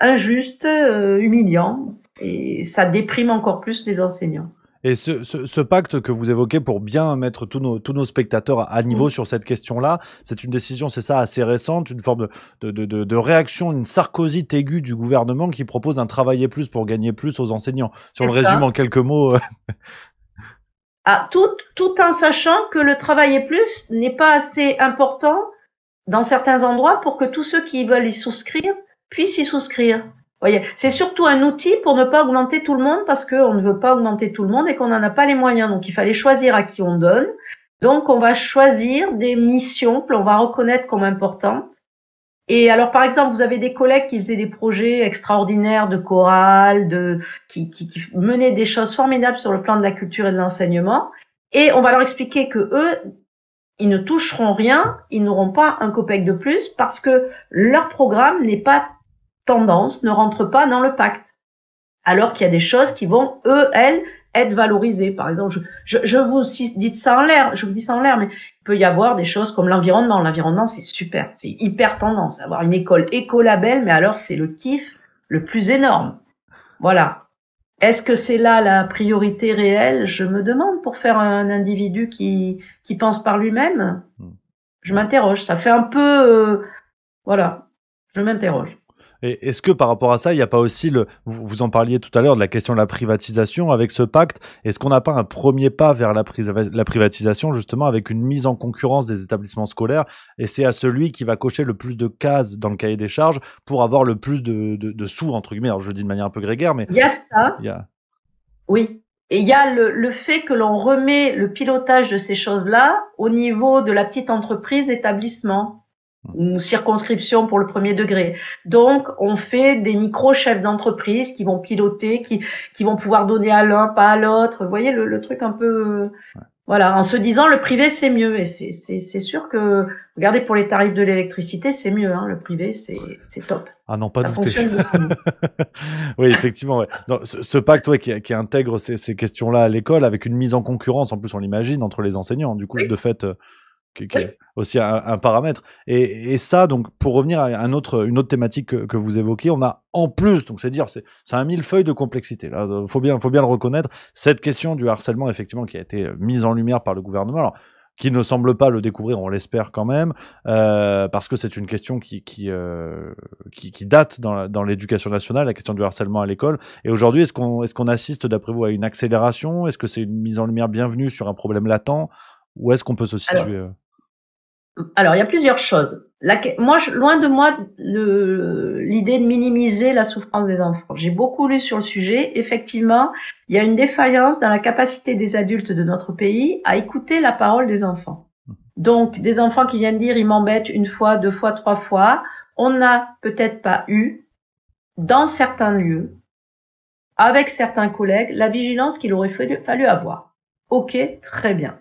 injuste, humiliant, et ça déprime encore plus les enseignants. Et ce pacte que vous évoquez pour bien mettre tous nos spectateurs à niveau sur cette question-là, c'est une décision, c'est ça, assez récente, une forme de réaction, une Sarkozy aiguë du gouvernement qui propose un travailler plus pour gagner plus aux enseignants. Si on le résume en quelques mots. Tout en sachant que le travailler plus n'est pas assez important dans certains endroits pour que tous ceux qui veulent y souscrire puissent y souscrire. Voyez, c'est surtout un outil pour ne pas augmenter tout le monde parce qu'on ne veut pas augmenter tout le monde et qu'on n'en a pas les moyens. Donc, il fallait choisir à qui on donne. Donc, on va choisir des missions que l'on va reconnaître comme importantes. Et alors, par exemple, vous avez des collègues qui faisaient des projets extraordinaires de chorale, qui menaient des choses formidables sur le plan de la culture et de l'enseignement. Et on va leur expliquer que eux, ils ne toucheront rien, ils n'auront pas un copec de plus parce que leur programme n'est pas tendance, ne rentre pas dans le pacte. Alors qu'il y a des choses qui vont, elles, être valorisées. Par exemple, je vous dis ça en l'air, mais il peut y avoir des choses comme l'environnement. L'environnement, c'est super, c'est hyper tendance. Avoir une école écolabel, mais alors c'est le kiff le plus énorme. Voilà. Est-ce que c'est là la priorité réelle? Je me demande pour faire un individu qui pense par lui-même. Je m'interroge. Ça fait un peu, voilà. Je m'interroge. Et est-ce que par rapport à ça, il n'y a pas aussi vous en parliez tout à l'heure de la question de la privatisation avec ce pacte. Est-ce qu'on n'a pas un premier pas vers la privatisation justement avec une mise en concurrence des établissements scolaires et c'est à celui qui va cocher le plus de cases dans le cahier des charges pour avoir le plus de sous entre guillemets. Alors je le dis de manière un peu grégaire, mais il y a ça. Oui. Et il y a le fait que l'on remet le pilotage de ces choses-là au niveau de la petite entreprise établissement. Ou circonscription pour le premier degré. Donc, on fait des micro-chefs d'entreprise qui vont piloter, qui vont pouvoir donner à l'un, pas à l'autre. Vous voyez le truc un peu... Voilà, en se disant le privé, c'est mieux. Et c'est sûr que, regardez, pour les tarifs de l'électricité, c'est mieux. Hein, le privé, c'est top. Ah non, pas douter. Oui, effectivement. Ouais. Donc, ce pacte qui intègre ces questions-là à l'école avec une mise en concurrence, en plus on l'imagine, entre les enseignants. Du coup, de fait... qui est aussi un paramètre. Et ça, donc, pour revenir à une autre thématique que vous évoquez, on a en plus, donc c'est dire, c'est un millefeuille de complexité. Là, faut bien le reconnaître. Cette question du harcèlement, effectivement, qui a été mise en lumière par le gouvernement. Alors, qui ne semble pas le découvrir, on l'espère quand même, parce que c'est une question qui date dans l'éducation nationale, la question du harcèlement à l'école. Et aujourd'hui, est-ce qu'on assiste, d'après vous, à une accélération? Est-ce que c'est une mise en lumière bienvenue sur un problème latent? Où est-ce qu'on peut se situer? Alors, il y a plusieurs choses. Moi, loin de moi l'idée de minimiser la souffrance des enfants. J'ai beaucoup lu sur le sujet. Effectivement, il y a une défaillance dans la capacité des adultes de notre pays à écouter la parole des enfants. Donc, des enfants qui viennent dire « ils m'embêtent une fois, deux fois, trois fois », on n'a peut-être pas eu, dans certains lieux, avec certains collègues, la vigilance qu'il aurait fallu avoir. Ok, très bien.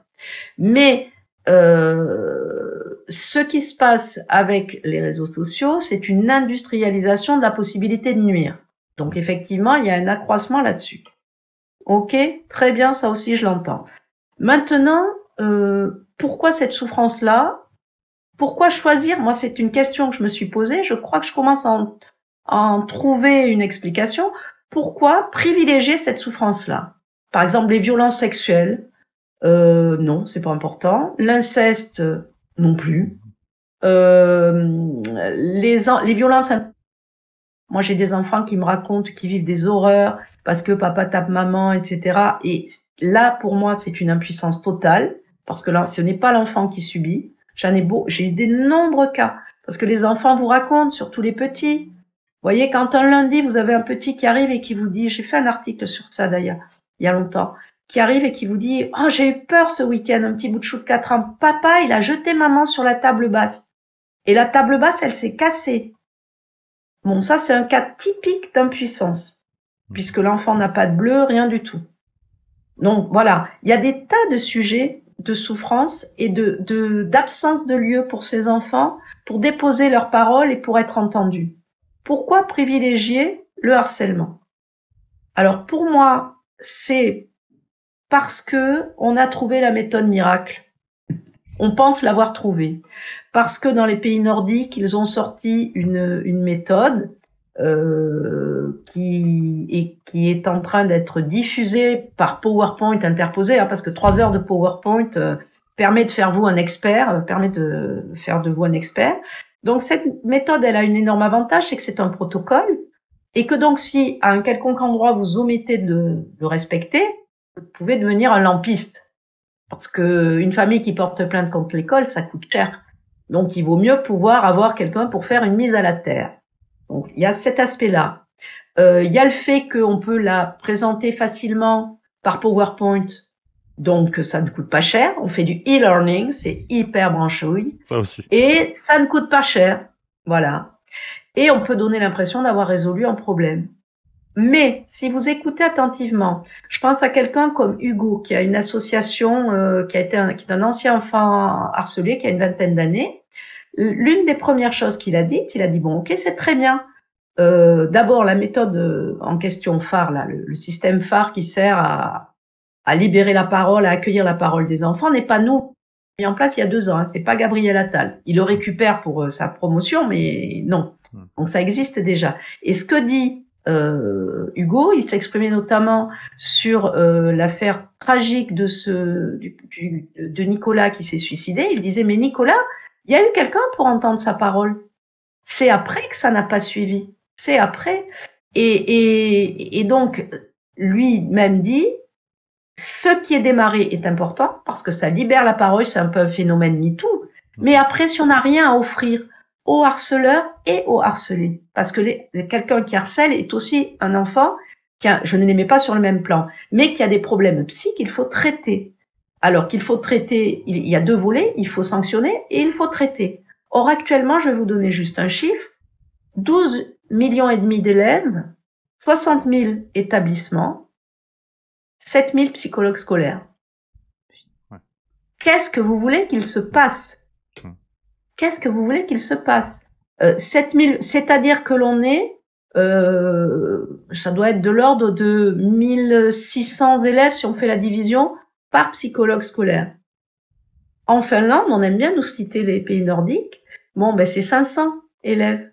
Mais ce qui se passe avec les réseaux sociaux, c'est une industrialisation de la possibilité de nuire. Donc effectivement, il y a un accroissement là-dessus. Ok, très bien, ça aussi je l'entends. Maintenant, pourquoi cette souffrance-là? Pourquoi choisir? Moi, c'est une question que je me suis posée. Je crois que je commence à en trouver une explication. Pourquoi privilégier cette souffrance-là? Par exemple, les violences sexuelles. Non, c'est pas important. L'inceste, non plus. Les violences. Moi, j'ai des enfants qui me racontent qu'ils vivent des horreurs parce que papa tape maman, etc. Et là, pour moi, c'est une impuissance totale parce que là, ce n'est pas l'enfant qui subit. J'ai eu des nombreux cas parce que les enfants vous racontent, surtout les petits. Vous voyez, quand un lundi, vous avez un petit qui arrive et qui vous dit, j'ai fait un article sur ça d'ailleurs, il y a longtemps, qui arrive et qui vous dit « Oh, j'ai eu peur ce week-end, un petit bout de chou de 4 ans. Papa, il a jeté maman sur la table basse. Et la table basse, elle s'est cassée. » Bon, ça, c'est un cas typique d'impuissance, puisque l'enfant n'a pas de bleu, rien du tout. Donc, voilà. Il y a des tas de sujets de souffrance et d'absence de lieu pour ces enfants, pour déposer leurs paroles et pour être entendus. Pourquoi privilégier le harcèlement? Alors, pour moi, c'est parce que on a trouvé la méthode miracle. On pense l'avoir trouvée. Parce que dans les pays nordiques, ils ont sorti une méthode qui est en train d'être diffusée par PowerPoint interposé, parce que 3 heures de PowerPoint permet de faire de vous un expert. Donc cette méthode, elle a un énorme avantage, c'est que c'est un protocole, et que donc si à un quelconque endroit vous omettez de le respecter, vous pouvez devenir un lampiste. Parce que une famille qui porte plainte contre l'école, ça coûte cher. Donc, il vaut mieux pouvoir avoir quelqu'un pour faire une mise à la terre. Donc, il y a cet aspect-là. Il y a le fait qu'on peut la présenter facilement par PowerPoint. Donc, ça ne coûte pas cher. On fait du e-learning. C'est hyper branchouille. Ça aussi. Et ça ne coûte pas cher. Voilà. Et on peut donner l'impression d'avoir résolu un problème. Mais si vous écoutez attentivement, je pense à quelqu'un comme Hugo, qui a une association, qui est un ancien enfant harcelé, qui a une 20aine d'années. L'une des premières choses qu'il a dites, il a dit bon, ok, c'est très bien. D'abord, la méthode en question phare, là, le système phare qui sert à libérer la parole, à accueillir la parole des enfants, n'est pas nous mis en place il y a 2 ans. Hein, c'est pas Gabriel Attal. Il le récupère pour sa promotion, mais non. Donc ça existe déjà. Et ce que dit Hugo, il s'exprimait notamment sur l'affaire tragique de Nicolas qui s'est suicidé. Il disait mais Nicolas, il y a eu quelqu'un pour entendre sa parole. C'est après que ça n'a pas suivi. C'est après. Et donc lui-même dit ce qui est démarré est important parce que ça libère la parole, c'est un peu un phénomène MeToo. Mais après, si on n'a rien à offrir au harceleur et au harcelé. Parce que quelqu'un qui harcèle est aussi un enfant je ne les mets pas sur le même plan, mais qui a des problèmes psychiques qu'il faut traiter. Alors qu'il faut traiter, il y a 2 volets, il faut sanctionner et il faut traiter. Or, actuellement, je vais vous donner juste un chiffre, 12 millions et demi d'élèves, 60 000 établissements, 7 000 psychologues scolaires. Ouais. Qu'est-ce que vous voulez qu'il se passe? Qu'est-ce que vous voulez qu'il se passe? 7000, c'est-à-dire que l'on est, ça doit être de l'ordre de 1600 élèves si on fait la division par psychologue scolaire. En Finlande, on aime bien nous citer les pays nordiques. Bon, ben c'est 500 élèves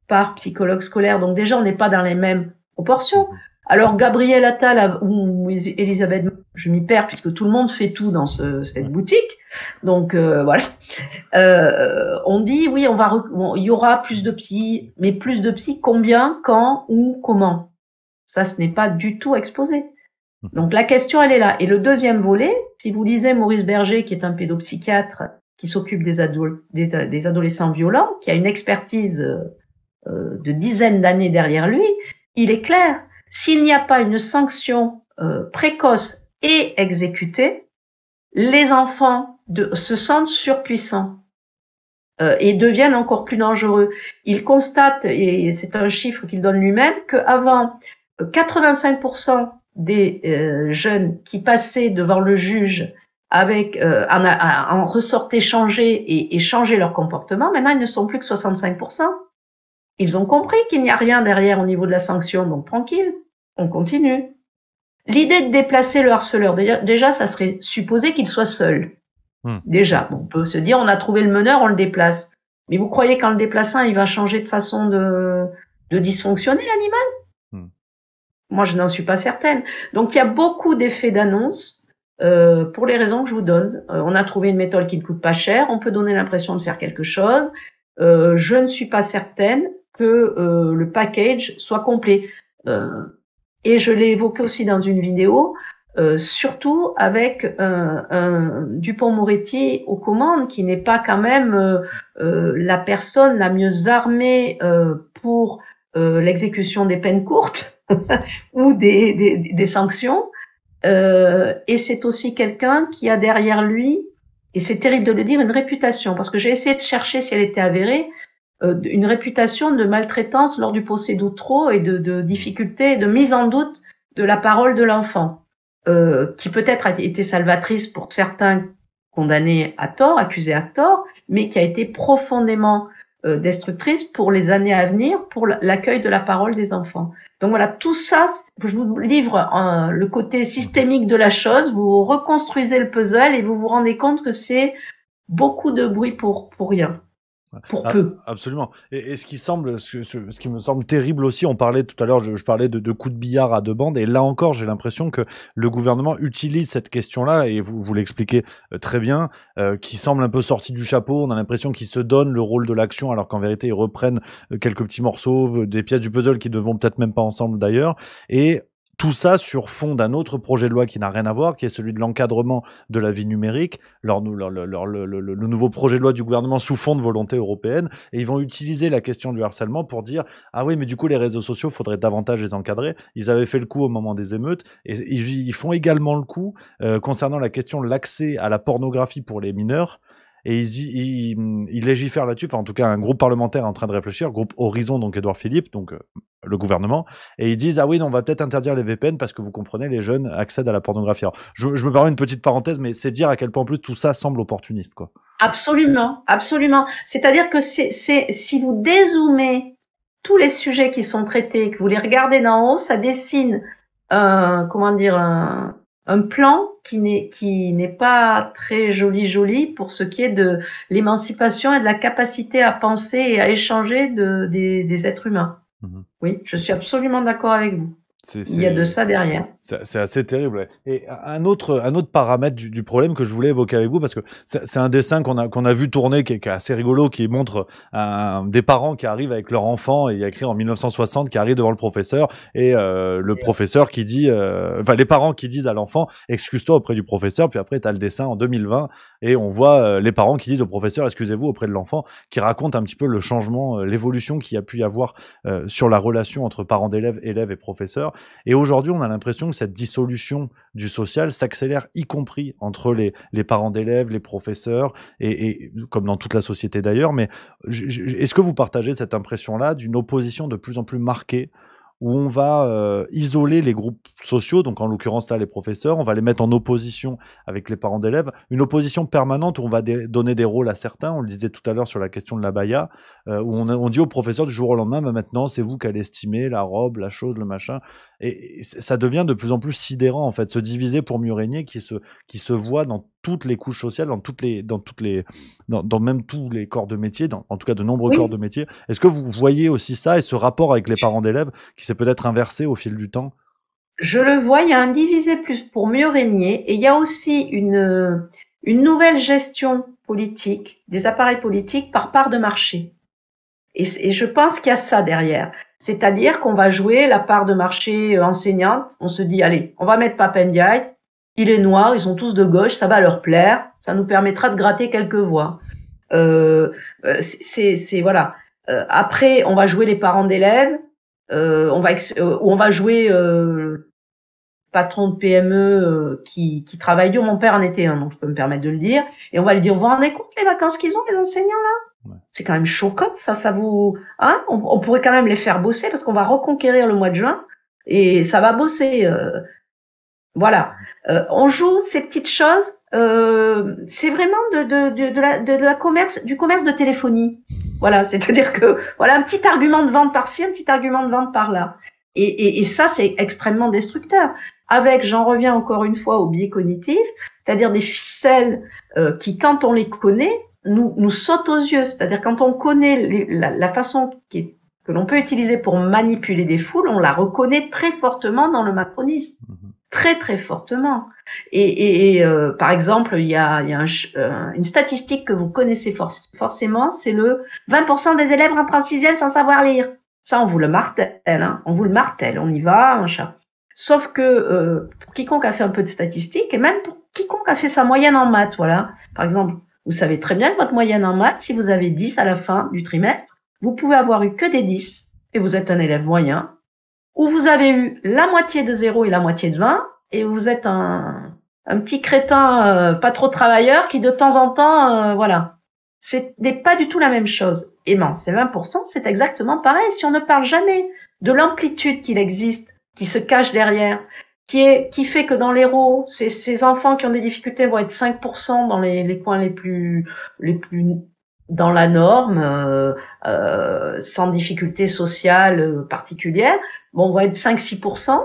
par psychologue scolaire. Donc déjà, on n'est pas dans les mêmes proportions. Alors Gabriel Attal ou Elisabeth, je m'y perds puisque tout le monde fait tout dans cette boutique. Donc voilà. On dit oui, il y aura plus de psy, mais plus de psy, combien, quand, où, comment? Ça, ce n'est pas du tout exposé. Donc la question, elle est là. Et le deuxième volet, si vous lisez Maurice Berger, qui est un pédopsychiatre qui s'occupe des adolescents violents, qui a une expertise de dizaines d'années derrière lui, il est clair, s'il n'y a pas une sanction précoce et exécutée, les enfants se sentent surpuissants et deviennent encore plus dangereux. Il constate, et c'est un chiffre qu'il donne lui-même, qu'avant 85% des jeunes qui passaient devant le juge avec en ressortaient changés et changer leur comportement, maintenant ils ne sont plus que 65%. Ils ont compris qu'il n'y a rien derrière au niveau de la sanction, donc tranquille, on continue. L'idée de déplacer le harceleur, déjà ça serait supposer qu'il soit seul. Déjà, on peut se dire on a trouvé le meneur, on le déplace. Mais vous croyez qu'en le déplaçant, il va changer de façon de dysfonctionner l'animal? Moi, je n'en suis pas certaine. Donc, il y a beaucoup d'effets d'annonce pour les raisons que je vous donne. On a trouvé une méthode qui ne coûte pas cher. On peut donner l'impression de faire quelque chose. Je ne suis pas certaine que le package soit complet. Et je l'ai évoqué aussi dans une vidéo, surtout avec Dupond-Moretti aux commandes, qui n'est pas quand même la personne la mieux armée pour l'exécution des peines courtes ou des sanctions. Et c'est aussi quelqu'un qui a derrière lui, et c'est terrible de le dire, une réputation, parce que j'ai essayé de chercher si elle était avérée, une réputation de maltraitance lors du procès d'Outreau et de difficultés, de mise en doute de la parole de l'enfant, qui peut-être a été salvatrice pour certains condamnés à tort, accusés à tort, mais qui a été profondément destructrice pour les années à venir, pour l'accueil de la parole des enfants. Donc voilà, tout ça, je vous livre le côté systémique de la chose, vous reconstruisez le puzzle et vous vous rendez compte que c'est beaucoup de bruit pour rien. Pour peu. Absolument. Et ce qui me semble terrible aussi, on parlait tout à l'heure, je parlais de coups de billard à deux bandes, et là encore, j'ai l'impression que le gouvernement utilise cette question-là, et vous l'expliquez très bien, qui semble un peu sorti du chapeau. On a l'impression qu'ils se donnent le rôle de l'action, alors qu'en vérité, ils reprennent quelques petits morceaux, des pièces du puzzle qui ne vont peut-être même pas ensemble d'ailleurs, et tout ça sur fond d'un autre projet de loi qui n'a rien à voir, qui est celui de l'encadrement de la vie numérique, le nouveau projet de loi du gouvernement sous fond de volonté européenne, et ils vont utiliser la question du harcèlement pour dire « Ah oui, mais du coup, les réseaux sociaux, faudrait davantage les encadrer. » Ils avaient fait le coup au moment des émeutes, et ils font également le coup concernant la question de l'accès à la pornographie pour les mineurs. Et ils légifèrent là-dessus, enfin en tout cas un groupe parlementaire est en train de réfléchir, groupe Horizon, donc Édouard Philippe, donc le gouvernement, et ils disent « Ah oui, non, on va peut-être interdire les VPN parce que vous comprenez, les jeunes accèdent à la pornographie. » Alors, je me permets une petite parenthèse, mais c'est dire à quel point en plus tout ça semble opportuniste, quoi. Absolument, absolument. C'est-à-dire que si vous dézoomez tous les sujets qui sont traités, que vous les regardez d'en haut, ça dessine un plan qui n'est pas très joli pour ce qui est de l'émancipation et de la capacité à penser et à échanger des êtres humains. Oui, je suis absolument d'accord avec vous. Il y a de ça derrière. C'est assez terrible. Ouais. Et un autre paramètre du problème que je voulais évoquer avec vous, parce que c'est un dessin qu'on a vu tourner qui est assez rigolo, qui montre des parents qui arrivent avec leur enfant, et il y a écrit en 1960, qui arrivent devant le professeur, et le professeur qui dit, les parents qui disent à l'enfant « Excuse-toi auprès du professeur », puis après t'as le dessin en 2020, et on voit les parents qui disent au professeur « Excusez-vous auprès de l'enfant », qui raconte un petit peu le changement, l'évolution qu'il y a pu y avoir sur la relation entre parents d'élèves, élèves et professeurs. Et aujourd'hui, on a l'impression que cette dissolution du social s'accélère, y compris entre les parents d'élèves, les professeurs, et comme dans toute la société d'ailleurs. Mais est-ce que vous partagez cette impression-là d'une opposition de plus en plus marquée, où on va isoler les groupes sociaux, donc en l'occurrence là les professeurs, on va les mettre en opposition avec les parents d'élèves, une opposition permanente où on va donner des rôles à certains, on le disait tout à l'heure sur la question de l'abaya, où on dit aux professeurs du jour au lendemain, bah maintenant c'est vous qui allez estimer la robe, la chose, le machin, et ça devient de plus en plus sidérant en fait, se diviser pour mieux régner, qui se voit dans toutes les couches sociales, dans même tous les corps de métier, en tout cas de nombreux corps de métier. Est-ce que vous voyez aussi ça et ce rapport avec les parents d'élèves qui s'est peut-être inversé au fil du temps? Je le vois, il y a un diviser plus pour mieux régner, et il y a aussi une nouvelle gestion politique, des appareils politiques par part de marché. Et je pense qu'il y a ça derrière. C'est-à-dire qu'on va jouer la part de marché enseignante. On se dit, allez, on va mettre Pap Ndiaye, il est noir, ils sont tous de gauche, ça va leur plaire, ça nous permettra de gratter quelques voix. Voilà. Après, on va jouer les parents d'élèves, on va jouer patron de PME qui travaille dur. Mon père en était un, donc je peux me permettre de le dire. Et on va lui dire, vous vous rendez compte les vacances qu'ils ont, les enseignants là? Ouais. C'est quand même choquant, ça vous, hein? On pourrait quand même les faire bosser parce qu'on va reconquérir le mois de juin et ça va bosser. Voilà. On joue ces petites choses. C'est vraiment du commerce de téléphonie. Voilà. C'est-à-dire que, voilà, un petit argument de vente par-ci, un petit argument de vente par-là. Et ça, c'est extrêmement destructeur. Avec, j'en reviens encore une fois au biais cognitif, c'est-à-dire des ficelles qui, quand on les connaît, nous sautent aux yeux. C'est-à-dire quand on connaît la façon que l'on peut utiliser pour manipuler des foules, on la reconnaît très fortement dans le macronisme. Très, très fortement. Par exemple, il y a une statistique que vous connaissez forcément, c'est le 20% des élèves rentrent en sixième sans savoir lire. Ça, on vous le martèle, hein. On vous le martèle, on y va, machin. Sauf que pour quiconque a fait un peu de statistiques, et même pour quiconque a fait sa moyenne en maths, voilà. Par exemple, vous savez très bien que votre moyenne en maths, si vous avez 10 à la fin du trimestre, vous pouvez avoir eu que des 10, et vous êtes un élève moyen, ou vous avez eu la moitié de 0 et la moitié de 20, et vous êtes un petit crétin pas trop travailleur qui de temps en temps, voilà. n'est pas du tout la même chose. Et ben, ces 20%, c'est exactement pareil. Si on ne parle jamais de l'amplitude qu'il existe, qui se cache derrière, qui fait que dans l'Hérault, ces enfants qui ont des difficultés vont être 5% dans les coins les plus dans la norme, sans difficulté sociale particulière, bon, vont être 5-6%,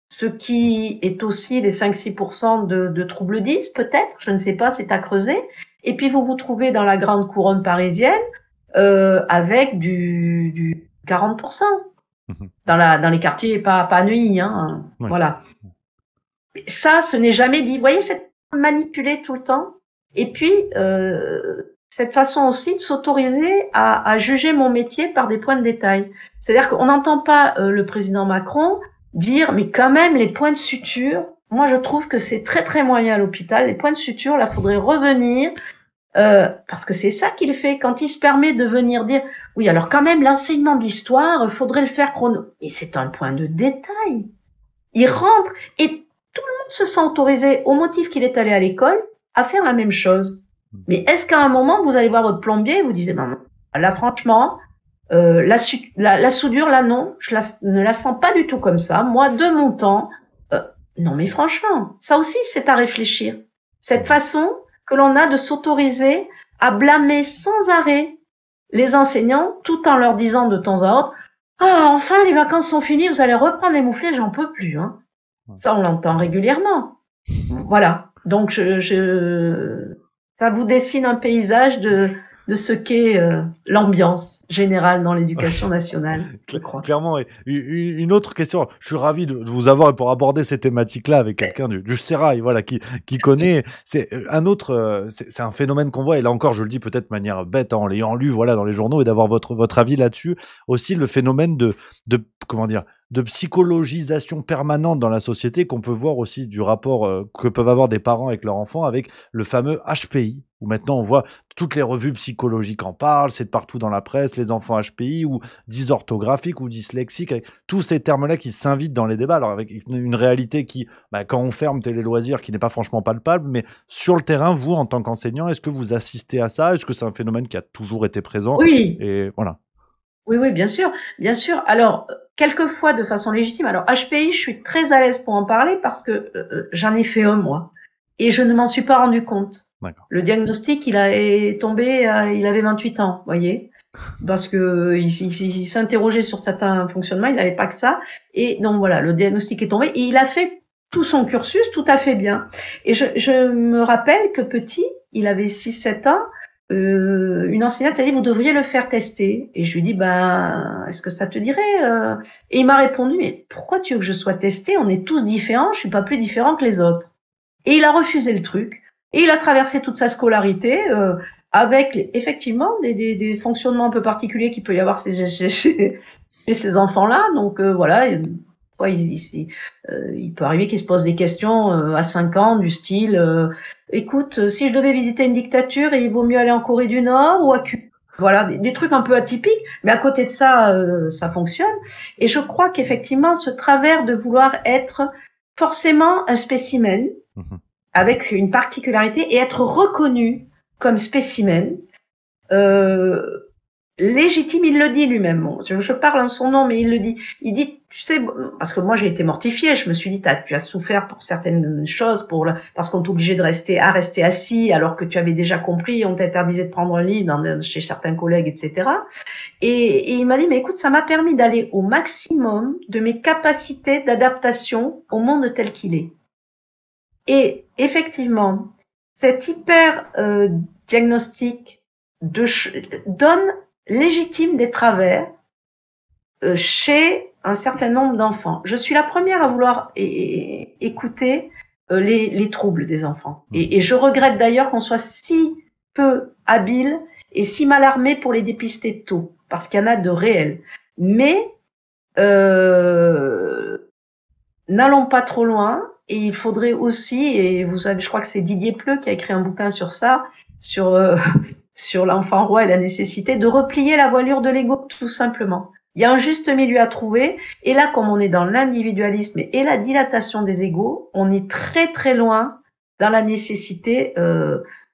ce qui est aussi les 5-6% de troubles 10, peut-être, je ne sais pas, c'est à creuser. Et puis vous vous trouvez dans la grande couronne parisienne avec du 40%. Dans les quartiers pas Neuilly, hein, ouais. Voilà. Ça, ce n'est jamais dit. Vous voyez, c'est manipulé tout le temps. Et puis cette façon aussi de s'autoriser à juger mon métier par des points de détail. C'est-à-dire qu'on n'entend pas le président Macron dire, mais quand même les points de suture. Moi, je trouve que c'est très très moyen à l'hôpital. Les points de suture, là, faudrait revenir. Parce que c'est ça qu'il fait quand il se permet de venir dire oui, alors quand même l'enseignement de l'histoire, faudrait le faire chrono. Et c'est un point de détail. Il rentre et tout le monde se sent autorisé au motif qu'il est allé à l'école à faire la même chose. Mais est-ce qu'à un moment vous allez voir votre plombier et vous disiez non, là franchement la soudure là non, ne la sens pas du tout comme ça. Moi de mon temps, non mais franchement, ça aussi c'est à réfléchir. Cette façon que l'on a de s'autoriser à blâmer sans arrêt les enseignants, tout en leur disant de temps à autre « Ah, enfin, les vacances sont finies, vous allez reprendre les mouflets, j'en peux plus. Hein. » Ça, on l'entend régulièrement. Voilà. Donc, ça vous dessine un paysage de ce qu'est l'ambiance générale dans l'éducation nationale, je crois. Clairement. Et une autre question, je suis ravi de vous avoir pour aborder ces thématiques-là avec quelqu'un du Sérail, voilà, qui connaît. C'est un autre, c'est un phénomène qu'on voit, et là encore, je le dis peut-être de manière bête, en l'ayant lu, voilà, dans les journaux, et d'avoir votre avis là-dessus. Aussi, le phénomène de psychologisation permanente dans la société, qu'on peut voir aussi du rapport que peuvent avoir des parents avec leurs enfants, avec le fameux HPI, où maintenant on voit toutes les revues psychologiques en parlent, c'est de partout dans la presse, les enfants HPI, ou dysorthographiques, ou dyslexiques, avec tous ces termes-là qui s'invitent dans les débats, alors avec une réalité qui, quand on ferme Télé Loisirs, qui n'est pas franchement palpable, mais sur le terrain, vous, en tant qu'enseignant, est-ce que vous assistez à ça? Est-ce que c'est un phénomène qui a toujours été présent? Oui. Et voilà. Oui, bien sûr, bien sûr. Alors, quelquefois de façon légitime. Alors, HPI, je suis très à l'aise pour en parler parce que j'en ai fait un, moi. Et je ne m'en suis pas rendu compte. Le diagnostic, il avait 28 ans, voyez. Parce que il s'interrogeait sur certains fonctionnements, il n'avait pas que ça. Et donc voilà, le diagnostic est tombé. Et il a fait tout son cursus tout à fait bien. Et je me rappelle que petit, il avait 6-7 ans, une enseignante a dit, vous devriez le faire tester. Et je lui dis, ben, est-ce que ça te dirait Et il m'a répondu, mais pourquoi tu veux que je sois testé? On est tous différents, je suis pas plus différent que les autres. Et il a refusé le truc. Et il a traversé toute sa scolarité avec effectivement des fonctionnements un peu particuliers qu'il peut y avoir chez ces enfants-là. Donc voilà, il peut arriver qu'il se pose des questions à 5 ans du style écoute, si je devais visiter une dictature, il vaut mieux aller en Corée du Nord ou à Cuba. Voilà, des trucs un peu atypiques, mais à côté de ça, ça fonctionne. Et je crois qu'effectivement, ce travers de vouloir être forcément un spécimen, avec une particularité, et être reconnu comme spécimen, légitime, il le dit lui-même. Bon, je parle en son nom, mais il le dit. Il dit, tu sais, parce que moi j'ai été mortifiée. Je me suis dit, tu as souffert pour certaines choses, parce qu'on t'obligeait de rester assis, alors que tu avais déjà compris. On t'interdisait de prendre un livre chez certains collègues, etc. Et il m'a dit, mais écoute, ça m'a permis d'aller au maximum de mes capacités d'adaptation au monde tel qu'il est. Et effectivement, cet hyper diagnostic donne légitime des travers chez un certain nombre d'enfants. Je suis la première à vouloir écouter les troubles des enfants. Et je regrette d'ailleurs qu'on soit si peu habile et si mal armé pour les dépister tôt, parce qu'il y en a de réels. Mais n'allons pas trop loin, et il faudrait aussi, et vous savez, je crois que c'est Didier Pleu qui a écrit un bouquin sur ça, sur l'enfant roi et la nécessité de replier la voilure de l'ego, tout simplement. Il y a un juste milieu à trouver, et là, comme on est dans l'individualisme et la dilatation des égos, on est très très loin dans la nécessité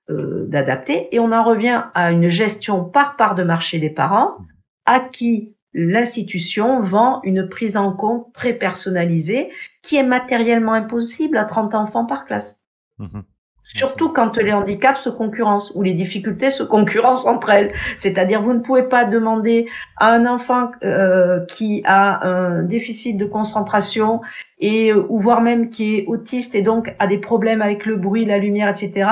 d'adapter, et on en revient à une gestion par part de marché des parents, à qui l'institution vend une prise en compte très personnalisée, qui est matériellement impossible à 30 enfants par classe. Surtout quand les handicaps se concurrencent ou les difficultés se concurrencent entre elles. C'est-à-dire, vous ne pouvez pas demander à un enfant qui a un déficit de concentration ou voire même qui est autiste et donc a des problèmes avec le bruit, la lumière, etc.,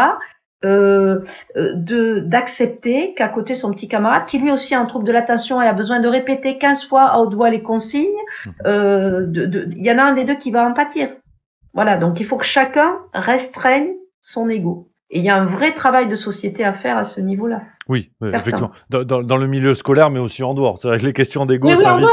d'accepter qu'à côté son petit camarade, qui lui aussi a un trouble de l'attention et a besoin de répéter 15 fois à haute voix les consignes, il y en a un des deux qui va en pâtir. Voilà, donc il faut que chacun restreigne son ego. Et il y a un vrai travail de société à faire à ce niveau-là. Oui, effectivement. Dans le milieu scolaire, mais aussi en dehors. C'est vrai que les questions d'ego s'invitent.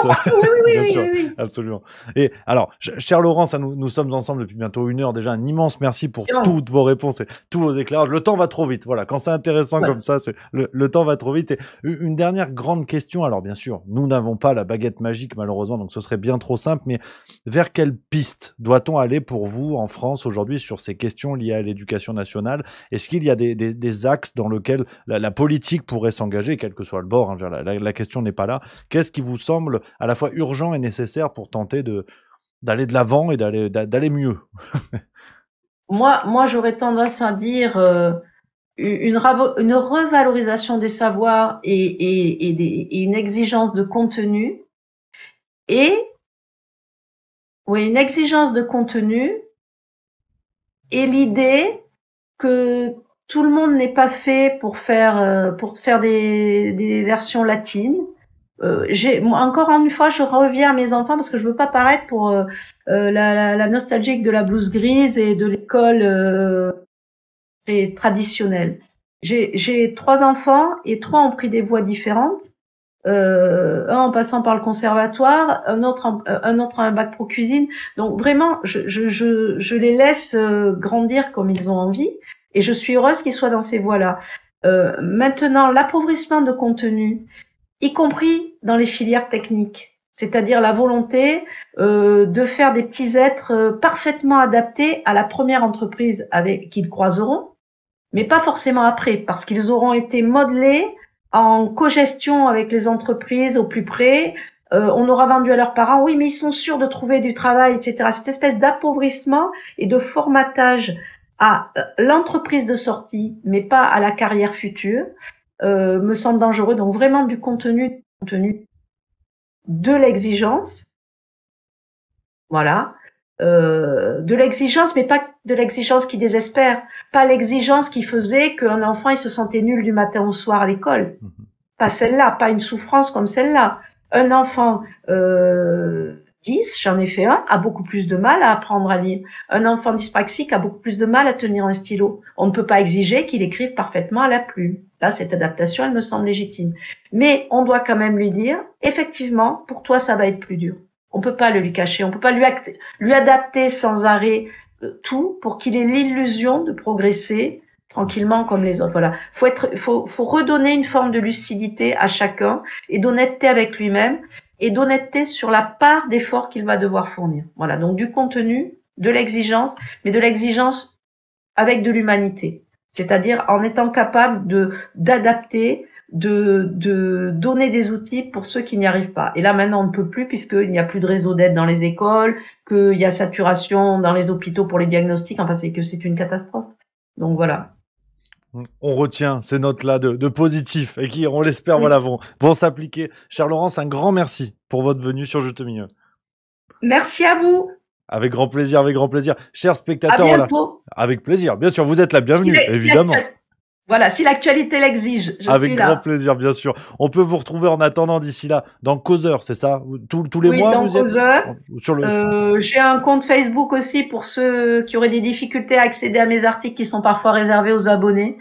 Oui. Absolument. Et alors, cher Laurent, nous sommes ensemble depuis bientôt 1 heure déjà. Un immense merci pour toutes vos réponses et tous vos éclairages. Le temps va trop vite. Voilà, quand c'est intéressant comme ça, le temps va trop vite. Et une dernière grande question. Alors, bien sûr, nous n'avons pas la baguette magique, malheureusement, donc ce serait bien trop simple. Mais vers quelle piste doit-on aller pour vous en France aujourd'hui sur ces questions liées à l'éducation nationale? Est-ce qu'il y a des axes dans lesquels la politique pourrait s'engager, quel que soit le bord, hein, la question n'est pas là. Qu'est-ce qui vous semble à la fois urgent et nécessaire pour tenter d'aller de l'avant et d'aller mieux? Moi, j'aurais tendance à dire une revalorisation des savoirs et une exigence de contenu une exigence de contenu et l'idée que tout le monde n'est pas fait pour faire des versions latines. Encore une fois, je reviens à mes enfants parce que je veux pas paraître pour la nostalgique de la blouse grise et de l'école traditionnelle. J'ai 3 enfants et 3 ont pris des voies différentes. Un en passant par le conservatoire, un autre a un bac pro cuisine. Donc vraiment, je les laisse grandir comme ils ont envie. Et je suis heureuse qu'ils soient dans ces voies-là. Maintenant, l'appauvrissement de contenu, y compris dans les filières techniques, c'est-à-dire la volonté de faire des petits êtres parfaitement adaptés à la première entreprise qu'ils croiseront, mais pas forcément après, parce qu'ils auront été modelés en cogestion avec les entreprises au plus près. On aura vendu à leurs parents, oui, mais ils sont sûrs de trouver du travail, etc. Cette espèce d'appauvrissement et de formatage à l'entreprise de sortie, mais pas à la carrière future, me semble dangereux. Donc vraiment du contenu, de l'exigence. Voilà. de l'exigence, mais pas de l'exigence qui désespère, pas l'exigence qui faisait qu'un enfant il se sentait nul du matin au soir à l'école, pas celle-là, pas une souffrance comme celle-là. Un enfant 10, j'en ai fait un, a beaucoup plus de mal à apprendre à lire. Un enfant dyspraxique a beaucoup plus de mal à tenir un stylo. On ne peut pas exiger qu'il écrive parfaitement à la plume. Là, cette adaptation, elle me semble légitime. Mais on doit quand même lui dire, effectivement, pour toi, ça va être plus dur. On peut pas le lui cacher, on peut pas lui adapter sans arrêt tout pour qu'il ait l'illusion de progresser tranquillement comme les autres. Voilà. Faut redonner une forme de lucidité à chacun et d'honnêteté avec lui-même et d'honnêteté sur la part d'effort qu'il va devoir fournir. Voilà. Donc du contenu, de l'exigence, mais de l'exigence avec de l'humanité. C'est-à-dire en étant capable d'adapter, de donner des outils pour ceux qui n'y arrivent pas. Et là, maintenant, on ne peut plus puisqu'il n'y a plus de réseau d'aide dans les écoles, qu'il y a saturation dans les hôpitaux pour les diagnostics. Enfin, c'est une catastrophe. Donc, voilà. On retient ces notes-là de positif et qui, on l'espère, voilà, vont s'appliquer. Chère Laurence, un grand merci pour votre venue sur Juste Milieu. Merci à vous. Avec grand plaisir, avec grand plaisir. Chers spectateurs, à bientôt. Voilà, avec plaisir. Bien sûr, vous êtes la bienvenue, évidemment. Voilà, si l'actualité l'exige, je avec suis là. Grand plaisir, bien sûr. On peut vous retrouver en attendant d'ici là dans Causeur, c'est ça? Tous les mois, dans vous Causeur. êtes sur le. J'ai un compte Facebook aussi pour ceux qui auraient des difficultés à accéder à mes articles qui sont parfois réservés aux abonnés.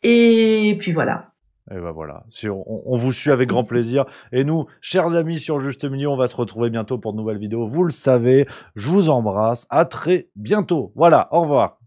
Et puis voilà. Et ben voilà, on vous suit avec grand plaisir. Et nous, chers amis sur Juste Milieu, on va se retrouver bientôt pour de nouvelles vidéos. Vous le savez, je vous embrasse. À très bientôt. Voilà, au revoir.